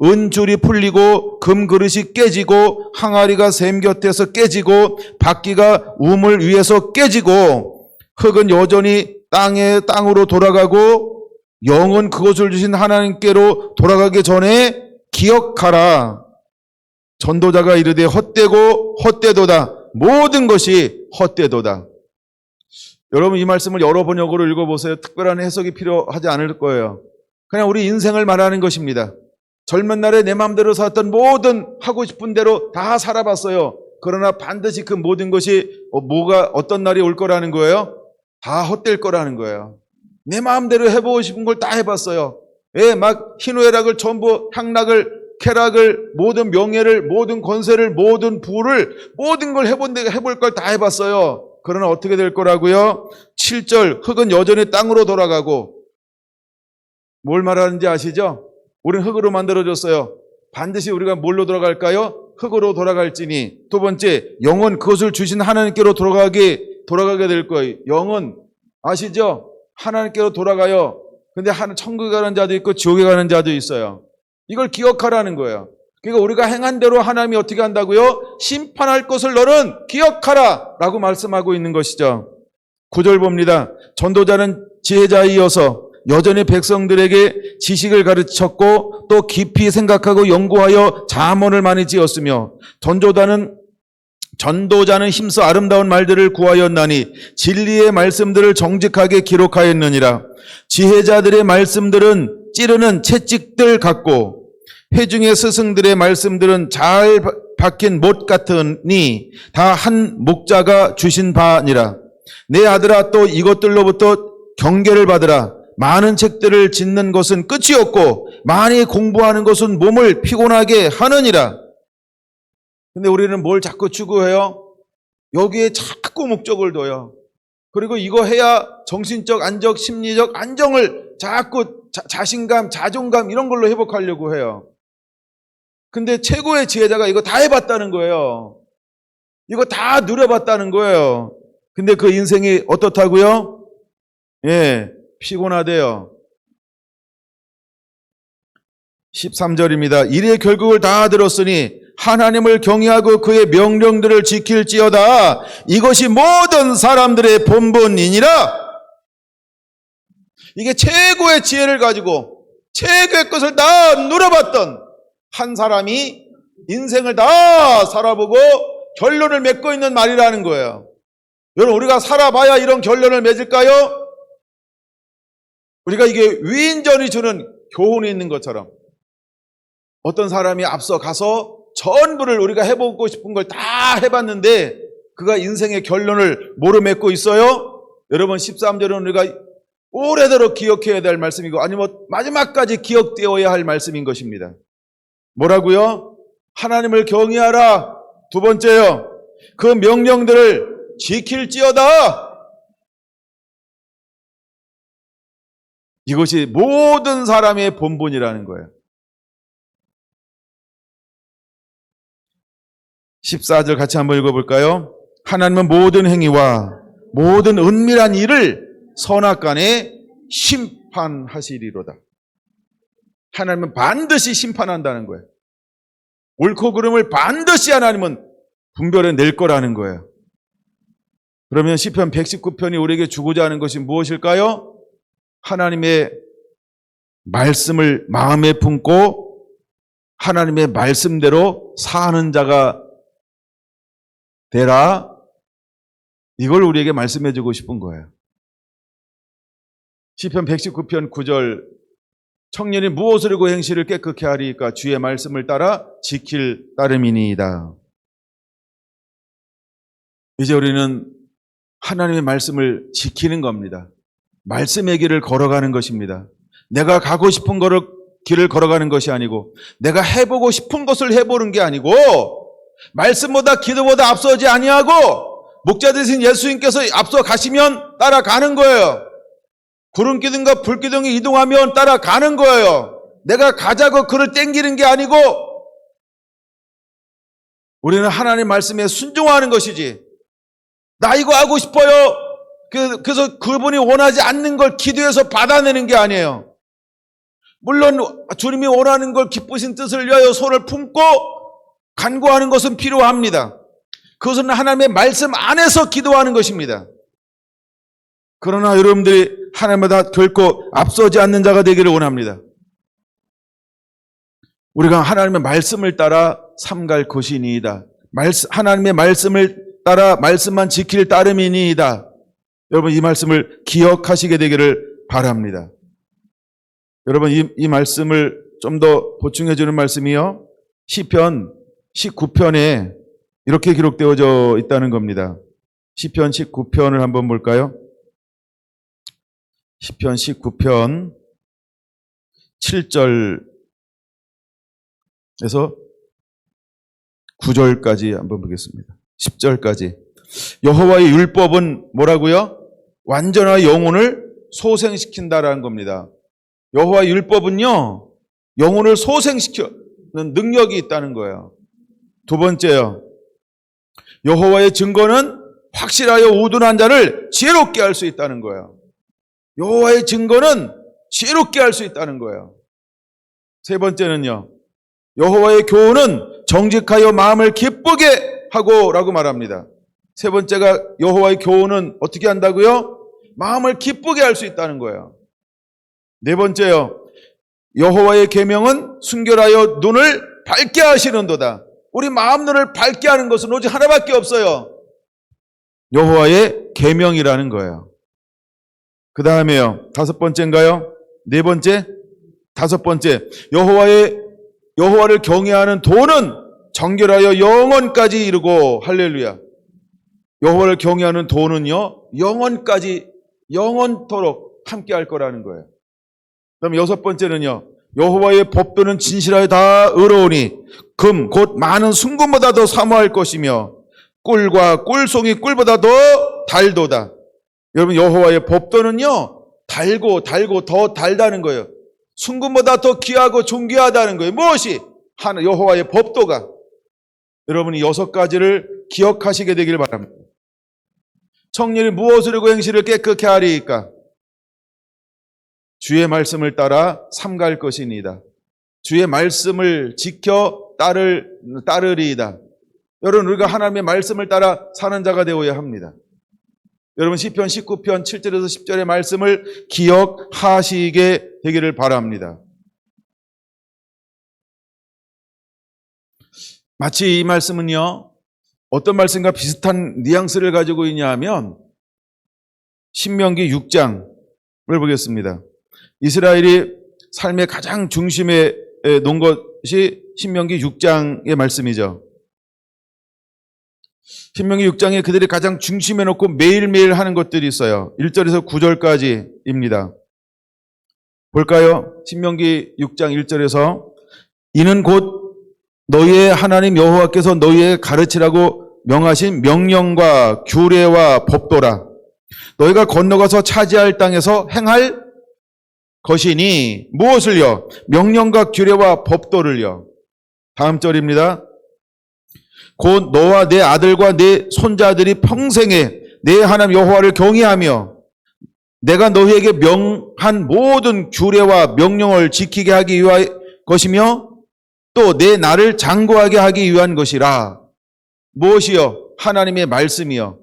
은줄이 풀리고 금그릇이 깨지고 항아리가 샘 곁에서 깨지고 바퀴가 우물 위에서 깨지고 흙은 여전히 땅으로 돌아가고 영은 그것을 주신 하나님께로 돌아가기 전에 기억하라. 전도자가 이르되 헛되고 헛되도다. 모든 것이 헛되도다. 여러분, 이 말씀을 여러 번역으로 읽어보세요. 특별한 해석이 필요하지 않을 거예요. 그냥 우리 인생을 말하는 것입니다. 젊은 날에 내 마음대로 살았던 모든 하고 싶은 대로 다 살아봤어요. 그러나 반드시 그 모든 것이 어떤 날이 올 거라는 거예요? 다 헛될 거라는 거예요. 내 마음대로 해보고 싶은 걸 다 해봤어요. 막 희노애락을 전부 향락을 쾌락을 모든 명예를 모든 권세를 모든 부를 모든 걸 해볼 걸 다 해봤어요. 그러나 어떻게 될 거라고요? 7절 흙은 여전히 땅으로 돌아가고 뭘 말하는지 아시죠? 우리는 흙으로 만들어졌어요. 반드시 우리가 뭘로 돌아갈까요? 흙으로 돌아갈지니. 두 번째, 영은 그것을 주신 하나님께로 돌아가게 될 거예요. 영은 아시죠? 하나님께로 돌아가요. 근데 천국에 가는 자도 있고 지옥에 가는 자도 있어요. 이걸 기억하라는 거예요. 그러니까 우리가 행한 대로 하나님이 어떻게 한다고요? 심판할 것을 너는 기억하라 라고 말씀하고 있는 것이죠. 9절 봅니다. 전도자는 지혜자이어서 여전히 백성들에게 지식을 가르쳤고 또 깊이 생각하고 연구하여 잠언을 많이 지었으며 전도자는 힘써 아름다운 말들을 구하였나니 진리의 말씀들을 정직하게 기록하였느니라. 지혜자들의 말씀들은 찌르는 채찍들 같고 회중의 스승들의 말씀들은 잘 박힌 못 같으니 다 한 목자가 주신 바니라. 내 아들아, 또 이것들로부터 경계를 받으라. 많은 책들을 짓는 것은 끝이 없고 많이 공부하는 것은 몸을 피곤하게 하느니라. 근데 우리는 뭘 자꾸 추구해요? 여기에 자꾸 목적을 둬요. 그리고 이거 해야 정신적 안정, 심리적 안정을 자꾸 자신감, 자존감 이런 걸로 회복하려고 해요. 근데 최고의 지혜자가 이거 다 해봤다는 거예요. 이거 다 누려봤다는 거예요. 근데 그 인생이 어떻다고요? 예, 피곤하대요. 13절입니다. 이의 결국을 다 들었으니 하나님을 경외하고 그의 명령들을 지킬지어다. 이것이 모든 사람들의 본분이니라. 이게 최고의 지혜를 가지고 최고의 것을 다 누려봤던 한 사람이 인생을 다 살아보고 결론을 맺고 있는 말이라는 거예요. 여러분, 우리가 살아봐야 이런 결론을 맺을까요? 우리가 이게 위인전이 주는 교훈이 있는 것처럼 어떤 사람이 앞서 가서 전부를 우리가 해보고 싶은 걸 다 해봤는데 그가 인생의 결론을 뭐로 맺고 있어요? 여러분, 13절은 우리가 오래도록 기억해야 될 말씀이고 아니면 마지막까지 기억되어야 할 말씀인 것입니다. 뭐라고요? 하나님을 경외하라. 두 번째요, 그 명령들을 지킬지어다. 이것이 모든 사람의 본분이라는 거예요. 14절 같이 한번 읽어볼까요? 하나님은 모든 행위와 모든 은밀한 일을 선악간에 심판하시리로다. 하나님은 반드시 심판한다는 거예요. 옳고 그름을 반드시 하나님은 분별해 낼 거라는 거예요. 그러면 시편 119편이 우리에게 주고자 하는 것이 무엇일까요? 하나님의 말씀을 마음에 품고 하나님의 말씀대로 사는 자가 되라. 이걸 우리에게 말씀해 주고 싶은 거예요. 시편 119편 9절, 청년이 무엇을 하고 행실을 깨끗게 하리까? 주의 말씀을 따라 지킬 따름이니이다. 이제 우리는 하나님의 말씀을 지키는 겁니다. 말씀의 길을 걸어가는 것입니다. 내가 가고 싶은 길을 걸어가는 것이 아니고 내가 해보고 싶은 것을 해보는 게 아니고 말씀보다 기도보다 앞서지 아니하고 목자 되신 예수님께서 앞서 가시면 따라가는 거예요. 구름 기둥과 불 기둥이 이동하면 따라가는 거예요. 내가 가자고 그를 땡기는 게 아니고 우리는 하나님 말씀에 순종하는 것이지, 나 이거 하고 싶어요, 그래서 그분이 원하지 않는 걸 기도해서 받아내는 게 아니에요. 물론 주님이 원하는 걸 기쁘신 뜻을 위하여 손을 품고 간구하는 것은 필요합니다. 그것은 하나님의 말씀 안에서 기도하는 것입니다. 그러나 여러분들이 하나님보다 결코 앞서지 않는 자가 되기를 원합니다. 우리가 하나님의 말씀을 따라 삼갈 것이니이다. 하나님의 말씀을 따라 말씀만 지킬 따름이니이다. 여러분, 이 말씀을 기억하시게 되기를 바랍니다. 여러분, 이 말씀을 좀 더 보충해 주는 말씀이요, 시편 19편에 이렇게 기록되어져 있다는 겁니다. 시편 19편을 한번 볼까요? 시편 19편 7절에서 9절까지 한번 보겠습니다. 10절까지. 여호와의 율법은 뭐라고요? 완전한 영혼을 소생시킨다라는 겁니다. 여호와의 율법은요, 영혼을 소생시키는 능력이 있다는 거예요. 두 번째요, 여호와의 증거는 확실하여 우둔한 자를 지혜롭게 할 수 있다는 거예요. 여호와의 증거는 지혜롭게 할 수 있다는 거예요. 세 번째는요. 여호와의 교훈은 정직하여 마음을 기쁘게 하고 라고 말합니다. 세 번째가 여호와의 교훈은 어떻게 한다고요? 마음을 기쁘게 할 수 있다는 거예요. 네 번째요. 여호와의 계명은 순결하여 눈을 밝게 하시는도다. 우리 마음 눈을 밝게 하는 것은 오직 하나밖에 없어요. 여호와의 계명이라는 거예요. 그 다음에요. 다섯 번째인가요? 네 번째? 다섯 번째. 여호와를 경외하는 도는 정결하여 영원까지 이르고 할렐루야. 여호와를 경외하는 도는요. 영원까지 영원토록 함께 할 거라는 거예요. 그다음 여섯 번째는요. 여호와의 법도는 진실하여 다 의로우니 금 곧 많은 순금보다 더 사모할 것이며 꿀과 꿀송이 꿀보다 더 달도다. 여러분 여호와의 법도는요. 달고 더 달다는 거예요. 순금보다 더 귀하고 존귀하다는 거예요. 무엇이? 여호와의 법도가. 여러분이 여섯 가지를 기억하시게 되길 바랍니다. 청년이 무엇을 하고 행실을 깨끗게 하리이까? 주의 말씀을 따라 삼갈 것이니이다. 주의 말씀을 지켜 따르리이다. 여러분 우리가 하나님의 말씀을 따라 사는 자가 되어야 합니다. 여러분 시편 19편 7절에서 10절의 말씀을 기억하시게 되기를 바랍니다. 마치 이 말씀은요. 어떤 말씀과 비슷한 뉘앙스를 가지고 있냐 하면 신명기 6장을 보겠습니다. 이스라엘이 삶의 가장 중심에 놓은 것이 신명기 6장의 말씀이죠. 신명기 6장에 그들이 가장 중심에 놓고 매일매일 하는 것들이 있어요. 1절에서 9절까지입니다. 볼까요? 신명기 6장 1절에서 이는 곧 너희의 하나님 여호와께서 너희에게 가르치라고 명하신 명령과 규례와 법도라. 너희가 건너가서 차지할 땅에서 행할 것이니 무엇을요? 명령과 규례와 법도를요. 다음 절입니다. 곧 너와 내 아들과 내 손자들이 평생에 내 하나님 여호와를 경외하며 내가 너희에게 명한 모든 규례와 명령을 지키게 하기 위한 것이며 또 내 나를 장구하게 하기 위한 것이라. 무엇이요? 하나님의 말씀이요.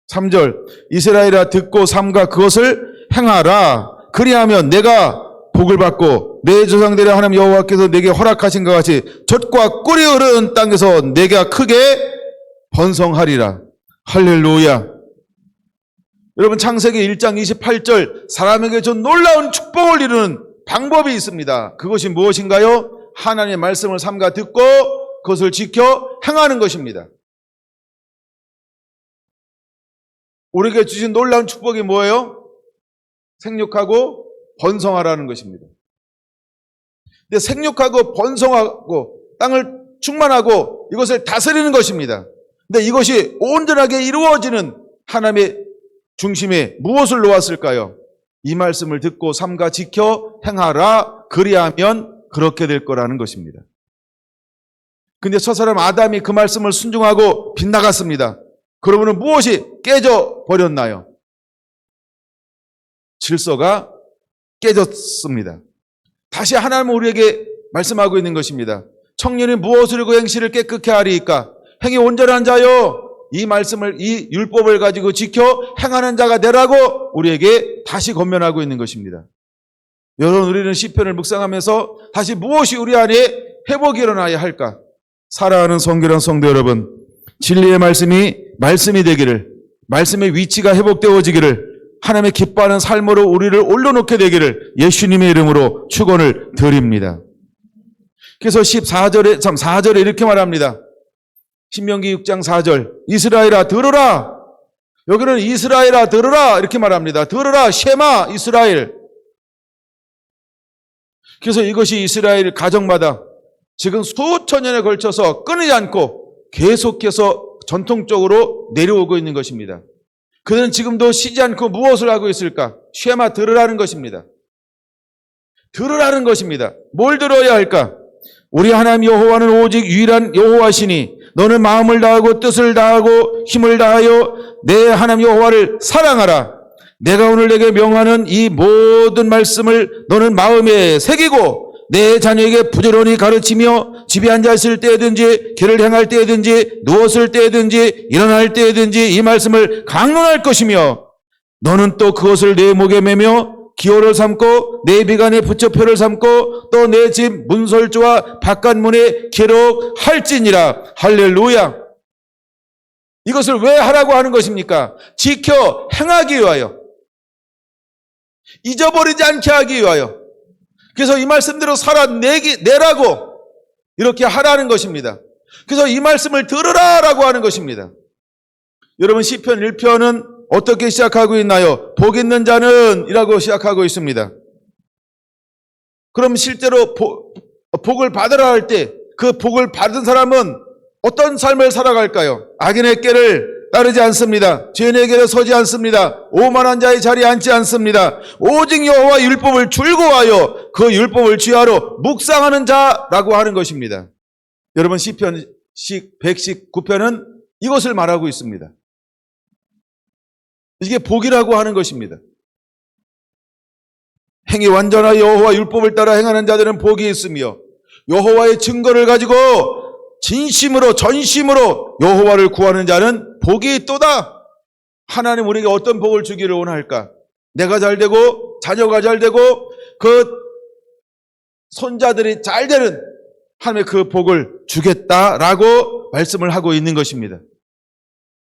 3절 이스라엘아 듣고 삼가 그것을 행하라. 그리하면 내가 복을 받고 내 조상들의 하나님 여호와께서 내게 허락하신 것 같이 젖과 꿀이 흐르는 땅에서 내가 크게 번성하리라. 할렐루야. 여러분 창세기 1장 28절 사람에게 전 놀라운 축복을 이루는 방법이 있습니다. 그것이 무엇인가요? 하나님의 말씀을 삼가 듣고 그것을 지켜 행하는 것입니다. 우리에게 주신 놀라운 축복이 뭐예요? 생육하고 번성하라는 것입니다. 근데 생육하고 번성하고 땅을 충만하고 이것을 다스리는 것입니다. 근데 이것이 온전하게 이루어지는 하나님의 중심에 무엇을 놓았을까요? 이 말씀을 듣고 삼가 지켜 행하라. 그리하면 그렇게 될 거라는 것입니다. 근데 저 사람 아담이 그 말씀을 순종하고 빗나갔습니다. 그러면 무엇이 깨져 버렸나요? 질서가 깨졌습니다. 다시 하나님은 우리에게 말씀하고 있는 것입니다. 청년이 무엇을 하고 행실을 깨끗게 하리이까? 행위 온전한 자요. 이 말씀을 이 율법을 가지고 지켜 행하는 자가 되라고 우리에게 다시 권면하고 있는 것입니다. 여러분 우리는 시편을 묵상하면서 다시 무엇이 우리 안에 회복이 일어나야 할까? 사랑하는 성결한 성도 여러분, 진리의 말씀이 되기를, 말씀의 위치가 회복되어지기를, 하나님의 기뻐하는 삶으로 우리를 올려놓게 되기를 예수님의 이름으로 축원을 드립니다. 그래서 4절에 이렇게 말합니다. 신명기 6장 4절 이스라엘아 들으라. 여기는 이스라엘아 들으라 이렇게 말합니다. 들으라 쉐마 이스라엘. 그래서 이것이 이스라엘 가정마다 지금 수천 년에 걸쳐서 끊이지 않고 계속해서 전통적으로 내려오고 있는 것입니다. 그들은 지금도 쉬지 않고 무엇을 하고 있을까? 쉐마 들으라는 것입니다. 들으라는 것입니다. 뭘 들어야 할까? 우리 하나님 여호와는 오직 유일한 여호와시니 너는 마음을 다하고 뜻을 다하고 힘을 다하여 내 하나님 여호와를 사랑하라. 내가 오늘 내게 명하는 이 모든 말씀을 너는 마음에 새기고 내 자녀에게 부지런히 가르치며 집에 앉아 있을 때든지 길을 행할 때든지 누웠을 때든지 일어날 때든지 이 말씀을 강론할 것이며 너는 또 그것을 내 목에 매며 기호를 삼고 내 비간에 붙여 표를 삼고 또 내 집 문설주와 바깥문에 기록할지니라. 할렐루야. 이것을 왜 하라고 하는 것입니까? 지켜 행하기 위하여, 잊어버리지 않게 하기 위하여. 그래서 이 말씀대로 살아내라고 이렇게 하라는 것입니다. 그래서 이 말씀을 들으라라고 하는 것입니다. 여러분, 시편 1편은 어떻게 시작하고 있나요? 복 있는 자는 이라고 시작하고 있습니다. 그럼 실제로 복을 받으라 할 때 그 복을 받은 사람은 어떤 삶을 살아갈까요? 악인의 꾀를 따르지 않습니다. 죄인의 길에 서지 않습니다. 오만한 자의 자리에 앉지 않습니다. 오직 여호와 율법을 줄고하여 그 율법을 지하로 묵상하는 자라고 하는 것입니다. 여러분, 시편 119편은 이것을 말하고 있습니다. 이게 복이라고 하는 것입니다. 행위 완전하여 여호와 율법을 따라 행하는 자들은 복이 있으며 여호와의 증거를 가지고 진심으로 전심으로 여호와를 구하는 자는 복이 있도다. 하나님 우리에게 어떤 복을 주기를 원할까? 내가 잘 되고 자녀가 잘 되고 그 손자들이 잘 되는 하나님의 그 복을 주겠다라고 말씀을 하고 있는 것입니다.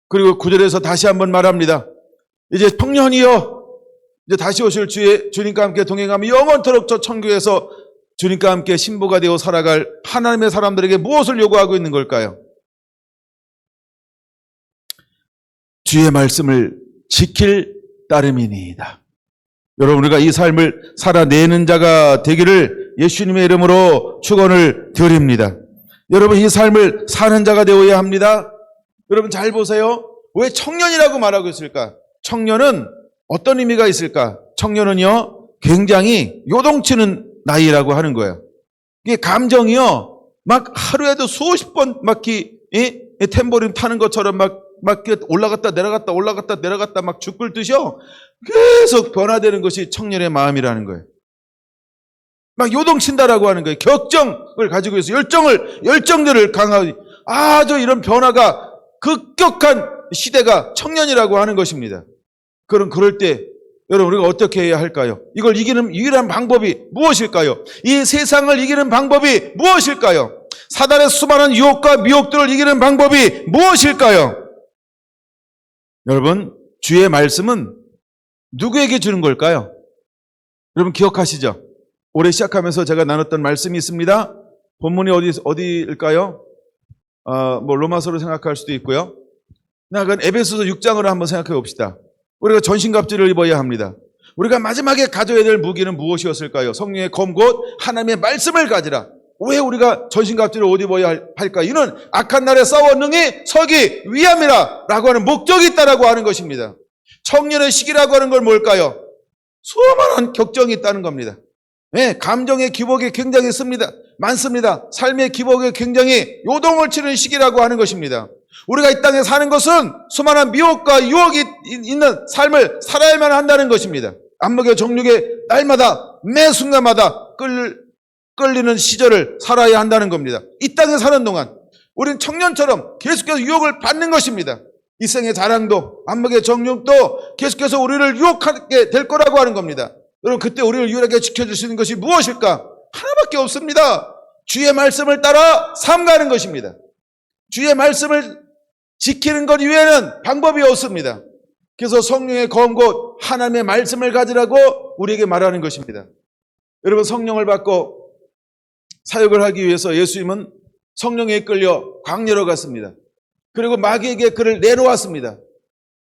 그리고 9절에서 다시 한번 말합니다. 이제 청년이여, 이제 다시 오실 주님과 함께 동행하며 영원토록 저 천국에서 주님과 함께 신부가 되어 살아갈 하나님의 사람들에게 무엇을 요구하고 있는 걸까요? 주의 말씀을 지킬 따름이니이다. 여러분, 우리가 이 삶을 살아내는 자가 되기를 예수님의 이름으로 축원을 드립니다. 여러분, 이 삶을 사는 자가 되어야 합니다. 여러분, 잘 보세요. 왜 청년이라고 말하고 있을까? 청년은 어떤 의미가 있을까? 청년은요, 굉장히 요동치는 나이라고 하는 거예요. 이게 감정이요, 막 하루에도 수십 번 막 탬버린 타는 것처럼 막 올라갔다 내려갔다 올라갔다 내려갔다 막 죽을 듯이요, 계속 변화되는 것이 청년의 마음이라는 거예요. 막 요동친다라고 하는 거예요. 격정을 가지고 있어. 열정들을 강하게. 아주 이런 변화가 급격한 시대가 청년이라고 하는 것입니다. 그럴 때 여러분, 우리가 어떻게 해야 할까요? 이걸 이기는 유일한 방법이 무엇일까요? 이 세상을 이기는 방법이 무엇일까요? 사단의 수많은 유혹과 미혹들을 이기는 방법이 무엇일까요? 여러분, 주의 말씀은 누구에게 주는 걸까요? 여러분, 기억하시죠? 올해 시작하면서 제가 나눴던 말씀이 있습니다. 본문이 어디일까요? 로마서로 생각할 수도 있고요. 그건 에베소서 6장으로 한번 생각해 봅시다. 우리가 전신갑주를 입어야 합니다. 우리가 마지막에 가져야 될 무기는 무엇이었을까요? 성령의 검 곧 하나님의 말씀을 가지라. 왜 우리가 전신갑주를 옷 입어야 할까? 이는 악한 날에 싸워 능히 서기 위함이라 라고 하는 목적이 있다라고 하는 것입니다. 청년의 시기라고 하는 걸 뭘까요? 수많은 격정이 있다는 겁니다. 네, 감정의 기복이 굉장히 많습니다. 삶의 기복이 굉장히 요동을 치는 시기라고 하는 것입니다. 우리가 이 땅에 사는 것은 수많은 미혹과 유혹이 있는 삶을 살아야만 한다는 것입니다. 안목의 정욕에 날마다 매 순간마다 끌리는 시절을 살아야 한다는 겁니다. 이 땅에 사는 동안 우리는 청년처럼 계속해서 유혹을 받는 것입니다. 이 생의 자랑도 안목의 정욕도 계속해서 우리를 유혹하게 될 거라고 하는 겁니다. 여러분, 그때 우리를 유일하게 지켜줄 수 있는 것이 무엇일까? 하나밖에 없습니다. 주의 말씀을 따라 삼가는 것입니다. 주의 말씀을 지키는 것 이외에는 방법이 없습니다. 그래서 성령의 검 곧 하나님의 말씀을 가지라고 우리에게 말하는 것입니다. 여러분, 성령을 받고 사역을 하기 위해서 예수님은 성령에 이끌려 광야로 갔습니다. 그리고 마귀에게 그를 내놓았습니다.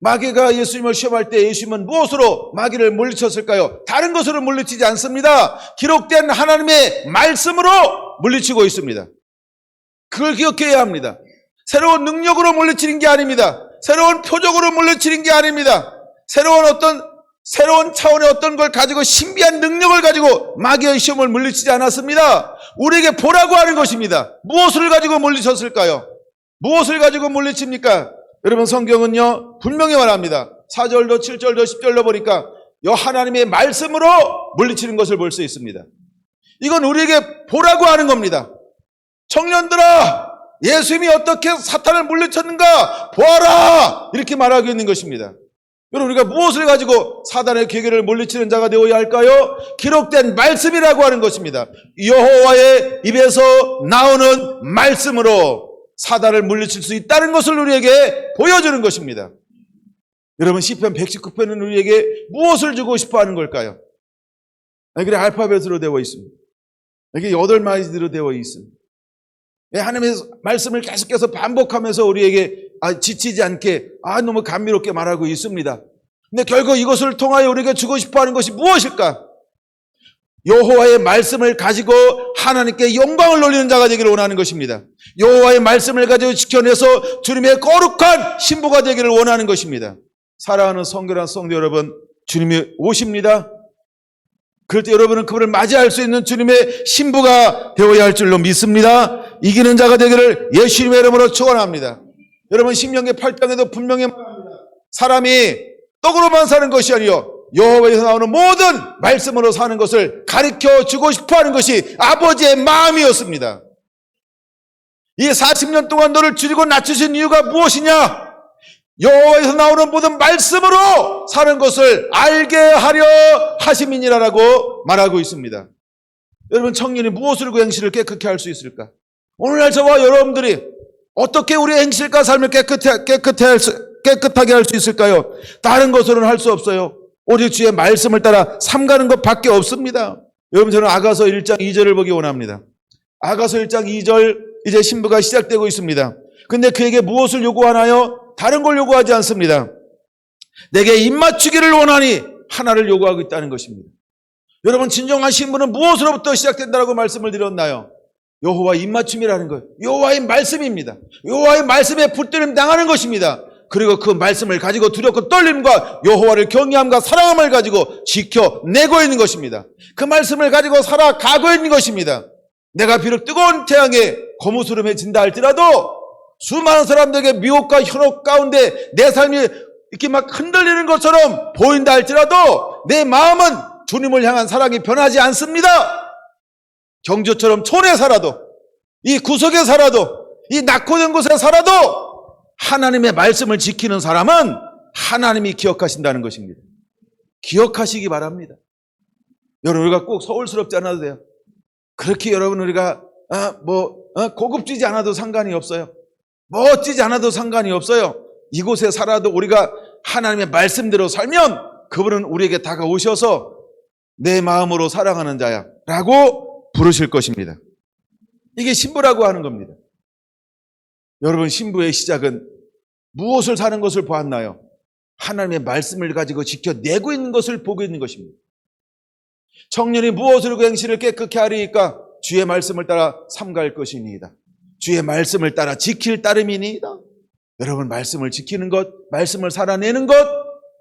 마귀가 예수님을 시험할 때 예수님은 무엇으로 마귀를 물리쳤을까요? 다른 것으로 물리치지 않습니다. 기록된 하나님의 말씀으로 물리치고 있습니다. 그걸 기억해야 합니다. 새로운 능력으로 물리치는 게 아닙니다. 새로운 표적으로 물리치는 게 아닙니다. 새로운 차원의 어떤 걸 가지고 신비한 능력을 가지고 마귀의 시험을 물리치지 않았습니다. 우리에게 보라고 하는 것입니다. 무엇을 가지고 물리쳤을까요? 무엇을 가지고 물리칩니까? 여러분, 성경은요 분명히 말합니다. 4절도 7절도 10절도 보니까 여 하나님의 말씀으로 물리치는 것을 볼 수 있습니다. 이건 우리에게 보라고 하는 겁니다. 청년들아, 예수님이 어떻게 사탄을 물리쳤는가 보아라, 이렇게 말하고 있는 것입니다. 여러분, 우리가 무엇을 가지고 사단의 계계를 물리치는 자가 되어야 할까요? 기록된 말씀이라고 하는 것입니다. 여호와의 입에서 나오는 말씀으로 사단을 물리칠 수 있다는 것을 우리에게 보여주는 것입니다. 여러분, 시편 119편은 우리에게 무엇을 주고 싶어 하는 걸까요? 그래, 알파벳으로 되어 있습니다. 이게 8마디로 되어 있습니다. 하나님의 말씀을 계속해서 반복하면서 우리에게 지치지 않게 너무 감미롭게 말하고 있습니다. 근데 결국 이것을 통하여 우리에게 주고 싶어 하는 것이 무엇일까? 여호와의 말씀을 가지고 하나님께 영광을 돌리는 자가 되기를 원하는 것입니다. 여호와의 말씀을 가지고 지켜내서 주님의 거룩한 신부가 되기를 원하는 것입니다. 사랑하는 성결한 성도 여러분, 주님이 오십니다. 그럴 때 여러분은 그분을 맞이할 수 있는 주님의 신부가 되어야 할 줄로 믿습니다. 이기는 자가 되기를 예수님의 이름으로 축원합니다. 여러분, 신명기 8장에도 분명히 말합니다. 사람이 떡으로만 사는 것이 아니요 여호와에서 나오는 모든 말씀으로 사는 것을 가르쳐 주고 싶어하는 것이 아버지의 마음이었습니다. 이 40년 동안 너를 줄이고 낮추신 이유가 무엇이냐? 여호와에서 나오는 모든 말씀으로 사는 것을 알게 하려 하심이니라라고 말하고 있습니다. 여러분, 청년이 무엇으로 그 행실을 깨끗게 할 수 있을까? 오늘날 저와 여러분들이 어떻게 우리의 행실과 삶을 깨끗하게 할 수 있을까요? 다른 것으로는 할 수 없어요. 오직 주의 말씀을 따라 삼가는 것밖에 없습니다. 여러분, 저는 아가서 1장 2절을 보기 원합니다. 아가서 1장 2절, 이제 신부가 시작되고 있습니다. 근데 그에게 무엇을 요구하나요? 다른 걸 요구하지 않습니다. 내게 입맞추기를 원하니 하나를 요구하고 있다는 것입니다. 여러분, 진정한 신부는 무엇으로부터 시작된다고 말씀을 드렸나요? 여호와 입맞춤이라는 거예요. 여호와의 말씀입니다. 여호와의 말씀에 붙들림 당하는 것입니다. 그리고 그 말씀을 가지고 두렵고 떨림과 여호와를 경외함과 사랑함을 가지고 지켜내고 있는 것입니다. 그 말씀을 가지고 살아가고 있는 것입니다. 내가 비록 뜨거운 태양에 거무스름해진다 할지라도 수많은 사람들에게 미혹과 현혹 가운데 내 삶이 이렇게 막 흔들리는 것처럼 보인다 할지라도 내 마음은 주님을 향한 사랑이 변하지 않습니다. 경주처럼 촌에 살아도, 이 구석에 살아도, 이 낙후된 곳에 살아도 하나님의 말씀을 지키는 사람은 하나님이 기억하신다는 것입니다. 기억하시기 바랍니다. 여러분, 우리가 꼭 서울스럽지 않아도 돼요. 그렇게 여러분, 우리가 고급지지 않아도 상관이 없어요. 멋지지 않아도 상관이 없어요. 이곳에 살아도 우리가 하나님의 말씀대로 살면 그분은 우리에게 다가오셔서 내 마음으로 사랑하는 자야 라고 부르실 것입니다. 이게 신부라고 하는 겁니다. 여러분, 신부의 시작은 무엇을 사는 것을 보았나요? 하나님의 말씀을 가지고 지켜내고 있는 것을 보고 있는 것입니다. 청년이 무엇으로 그 행실을 깨끗게 하리이까? 주의 말씀을 따라 삼갈 것이니이다. 주의 말씀을 따라 지킬 따름이니이다. 여러분, 말씀을 지키는 것, 말씀을 살아내는 것,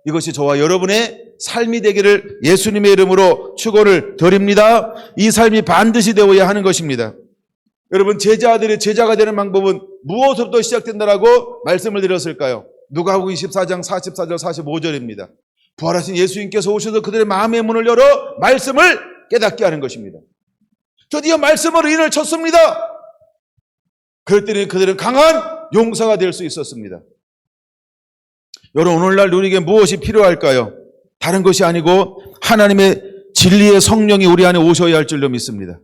이것이 저와 여러분의 삶이 되기를 예수님의 이름으로 축원을 드립니다. 이 삶이 반드시 되어야 하는 것입니다. 여러분, 제자들이 제자가 되는 방법은 무엇으로부터 시작된다라고 말씀을 드렸을까요? 누가복음 24장 44절 45절입니다. 부활하신 예수님께서 오셔서 그들의 마음의 문을 열어 말씀을 깨닫게 하는 것입니다. 드디어 말씀으로 인을 쳤습니다. 그럴 때는 그들은 강한 용사가 될 수 있었습니다. 여러분, 오늘날 우리에게 무엇이 필요할까요? 다른 것이 아니고 하나님의 진리의 성령이 우리 안에 오셔야 할 줄로 믿습니다.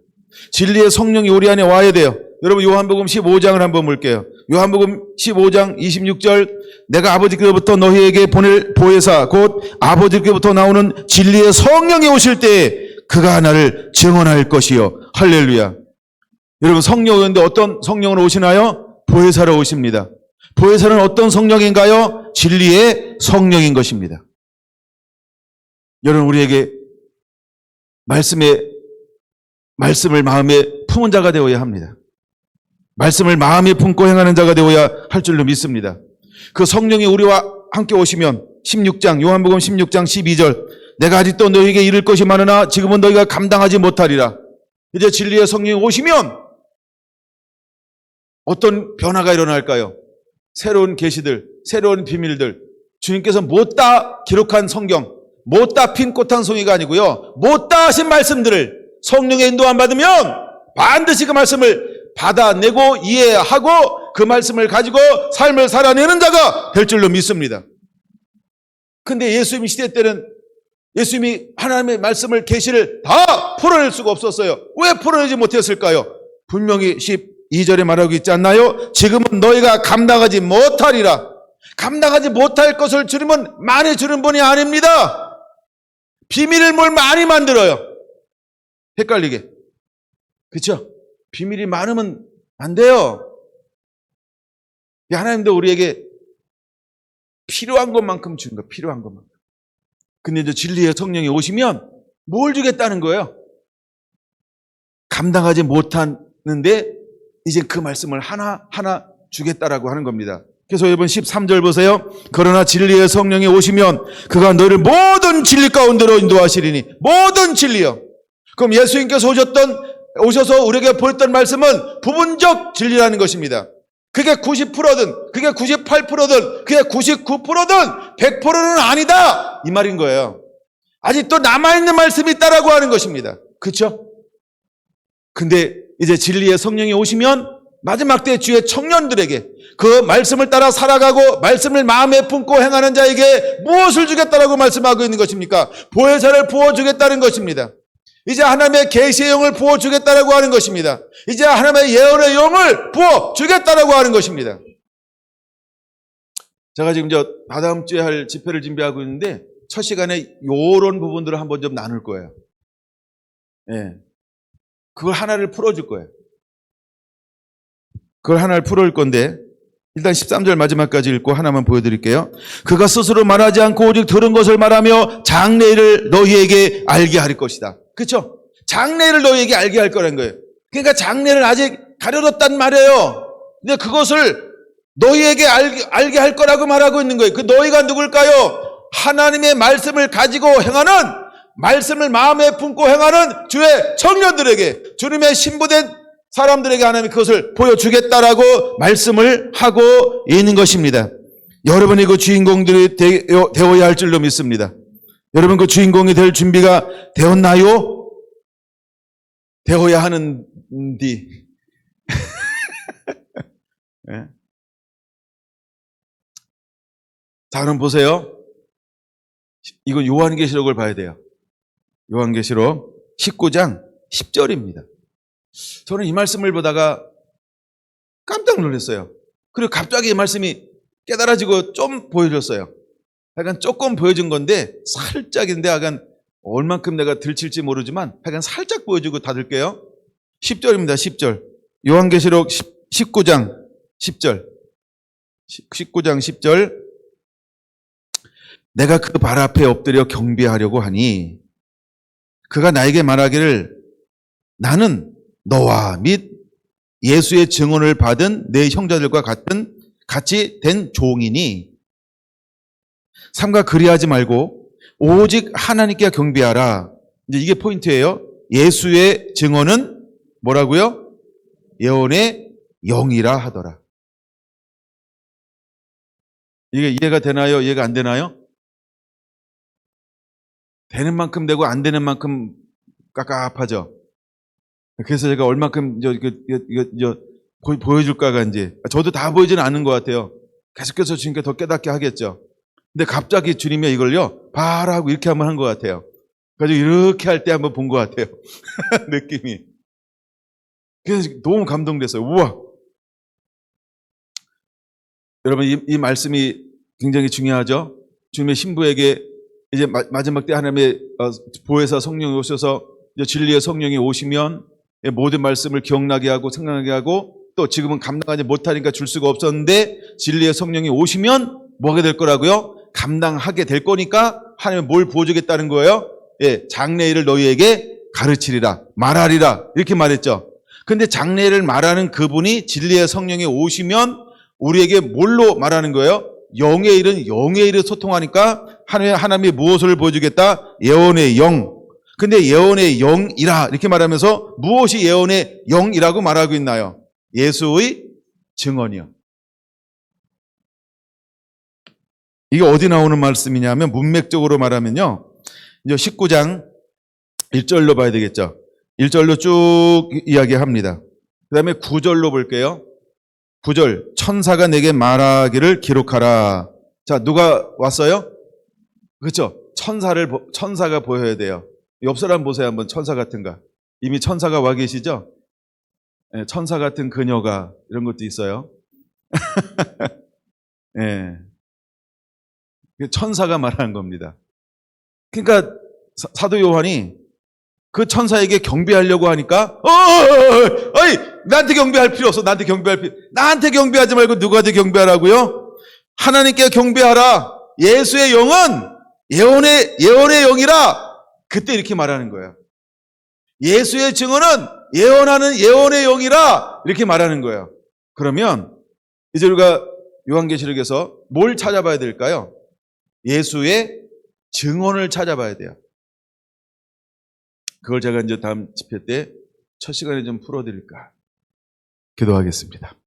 진리의 성령이 우리 안에 와야 돼요. 여러분, 요한복음 15장을 한번 볼게요. 요한복음 15장 26절, 내가 아버지께로부터 너희에게 보낼 보혜사 곧 아버지께로부터 나오는 진리의 성령이 오실 때에 그가 나를 증언할 것이요. 할렐루야. 여러분, 성령 오는데 어떤 성령으로 오시나요? 보혜사로 오십니다. 보혜사는 어떤 성령인가요? 진리의 성령인 것입니다. 여러분, 우리에게 말씀을 마음에 품은 자가 되어야 합니다. 말씀을 마음에 품고 행하는 자가 되어야 할 줄로 믿습니다. 그 성령이 우리와 함께 오시면 16장, 요한복음 16장 12절, 내가 아직도 너희에게 이를 것이 많으나 지금은 너희가 감당하지 못하리라. 이제 진리의 성령이 오시면 어떤 변화가 일어날까요? 새로운 계시들, 새로운 비밀들, 주님께서 못다 기록한 성경, 못다 핀 꽃 한 송이가 아니고요. 못다 하신 말씀들을 성령의 인도 안 받으면 반드시 그 말씀을 받아내고 이해하고 그 말씀을 가지고 삶을 살아내는 자가 될 줄로 믿습니다. 근데 예수님 시대 때는 예수님이 하나님의 말씀을 계시를 다 풀어낼 수가 없었어요. 왜 풀어내지 못했을까요? 분명히 12절에 말하고 있지 않나요? 지금은 너희가 감당하지 못하리라. 감당하지 못할 것을 주님은 많이 주는 분이 아닙니다. 비밀을 뭘 많이 만들어요. 헷갈리게. 그렇죠? 비밀이 많으면 안 돼요. 하나님도 우리에게 필요한 것만큼 주는 거예요. 필요한 것만큼. 근데 이제 진리의 성령이 오시면 뭘 주겠다는 거예요? 감당하지 못하는데 이제 그 말씀을 하나하나 주겠다라고 하는 겁니다. 그래서 여러분 13절 보세요. 그러나 진리의 성령이 오시면 그가 너를 모든 진리 가운데로 인도하시리니 모든 진리요. 그럼 예수님께서 오셔서 우리에게 보였던 말씀은 부분적 진리라는 것입니다. 그게 90%든 그게 98%든 그게 99%든 100%는 아니다 이 말인 거예요. 아직도 남아있는 말씀이 있다라고 하는 것입니다. 그렇죠? 근데 이제 진리의 성령이 오시면 마지막 때 주의 청년들에게 그 말씀을 따라 살아가고 말씀을 마음에 품고 행하는 자에게 무엇을 주겠다라고 말씀하고 있는 것입니까? 보혜사를 부어주겠다는 것입니다. 이제 하나님의 계시의 영을 부어주겠다라고 하는 것입니다. 이제 하나님의 예언의 영을 부어주겠다라고 하는 것입니다. 제가 지금 다다음 주에 할 집회를 준비하고 있는데 첫 시간에 이런 부분들을 한번 좀 나눌 거예요. 예. 그걸 하나를 풀어줄 거예요. 그걸 하나를 풀어줄 건데 일단 13절 마지막까지 읽고 하나만 보여드릴게요. 그가 스스로 말하지 않고 오직 들은 것을 말하며 장래일을 너희에게 알게 할 것이다. 그렇죠? 장래일을 너희에게 알게 할 거라는 거예요. 그러니까 장래를 아직 가려뒀단 말이에요. 근데 그것을 너희에게 알게 할 거라고 말하고 있는 거예요. 그 너희가 누굴까요? 하나님의 말씀을 가지고 행하는, 말씀을 마음에 품고 행하는 주의 청년들에게, 주님의 신부된 사람들에게 하나님이 그것을 보여주겠다라고 말씀을 하고 있는 것입니다. 여러분이 그 주인공들이 되어야 할 줄로 믿습니다. 여러분 그 주인공이 될 준비가 되었나요? 되어야 하는디. 네. 자, 그럼 보세요. 이거 요한계시록을 봐야 돼요. 요한계시록 19장 10절입니다. 저는 이 말씀을 보다가 깜짝 놀랐어요. 그리고 갑자기 이 말씀이 깨달아지고 좀 보여줬어요. 약간 조금 보여준 건데 살짝인데 약간 얼만큼 내가 들칠지 모르지만 약간 살짝 보여주고 닫을게요. 10절입니다. 10절. 요한계시록 19장 10절. 19장 10절. 내가 그 발 앞에 엎드려 경배하려고 하니 그가 나에게 말하기를 나는 너와 및 예수의 증언을 받은 내 형제들과 같이 된 종이니 삼가 그리하지 말고 오직 하나님께 경배하라. 이제 이게 포인트예요. 예수의 증언은 뭐라고요? 예언의 영이라 하더라. 이게 이해가 되나요? 이해가 안 되나요? 되는 만큼 되고 안 되는 만큼 깝깝하죠. 그래서 제가 얼만큼 보여줄까가 이제 저도 다 보이지는 않는 것 같아요. 계속해서 주님께 더 깨닫게 하겠죠. 근데 갑자기 주님이 이걸요 봐라 하고 이렇게 한번 한 것 같아요. 그래서 이렇게 할 때 한번 본 것 같아요. 느낌이. 그래서 너무 감동됐어요. 우와. 여러분 이 말씀이 굉장히 중요하죠. 주님의 신부에게 이제 마지막 때 하나님의 보혜사 성령이 오셔서 이제 진리의 성령이 오시면 모든 말씀을 기억나게 하고 생각나게 하고 또 지금은 감당하지 못하니까 줄 수가 없었는데 진리의 성령이 오시면 뭐가 될 거라고요? 감당하게 될 거니까 하나님은 뭘 부어주겠다는 거예요? 예, 장래일을 너희에게 가르치리라, 말하리라 이렇게 말했죠. 근데 장래일을 말하는 그분이 진리의 성령이 오시면 우리에게 뭘로 말하는 거예요? 영의 일은 영의 일을 소통하니까 하나님이 무엇을 보여주겠다? 예언의 영. 근데 예언의 영이라 이렇게 말하면서 무엇이 예언의 영이라고 말하고 있나요? 예수의 증언이요. 이게 어디 나오는 말씀이냐면 문맥적으로 말하면요. 이제 19장 1절로 봐야 되겠죠. 1절로 쭉 이야기합니다. 그 다음에 9절로 볼게요. 9절 천사가 내게 말하기를 기록하라. 자, 누가 왔어요? 그렇죠. 천사가 보여야 돼요. 옆 사람 보세요. 한번 천사 같은가. 이미 천사가 와 계시죠? 네, 천사 같은 그녀가 이런 것도 있어요. 네. 천사가 말하는 겁니다. 그러니까 사도 요한이 그 천사에게 경배하려고 하니까 어이 나한테 경배할 필요 없어. 나한테 경배하지 말고 누구한테 경배하라고요? 하나님께 경배하라. 예수의 영은 예언의 영이라. 그때 이렇게 말하는 거예요. 예수의 증언은 예언하는 예언의 영이라 이렇게 말하는 거예요. 그러면 이제 우리가 요한계시록에서 뭘 찾아봐야 될까요? 예수의 증언을 찾아봐야 돼요. 그걸 제가 이제 다음 집회 때 첫 시간에 좀 풀어드릴까 기도하겠습니다.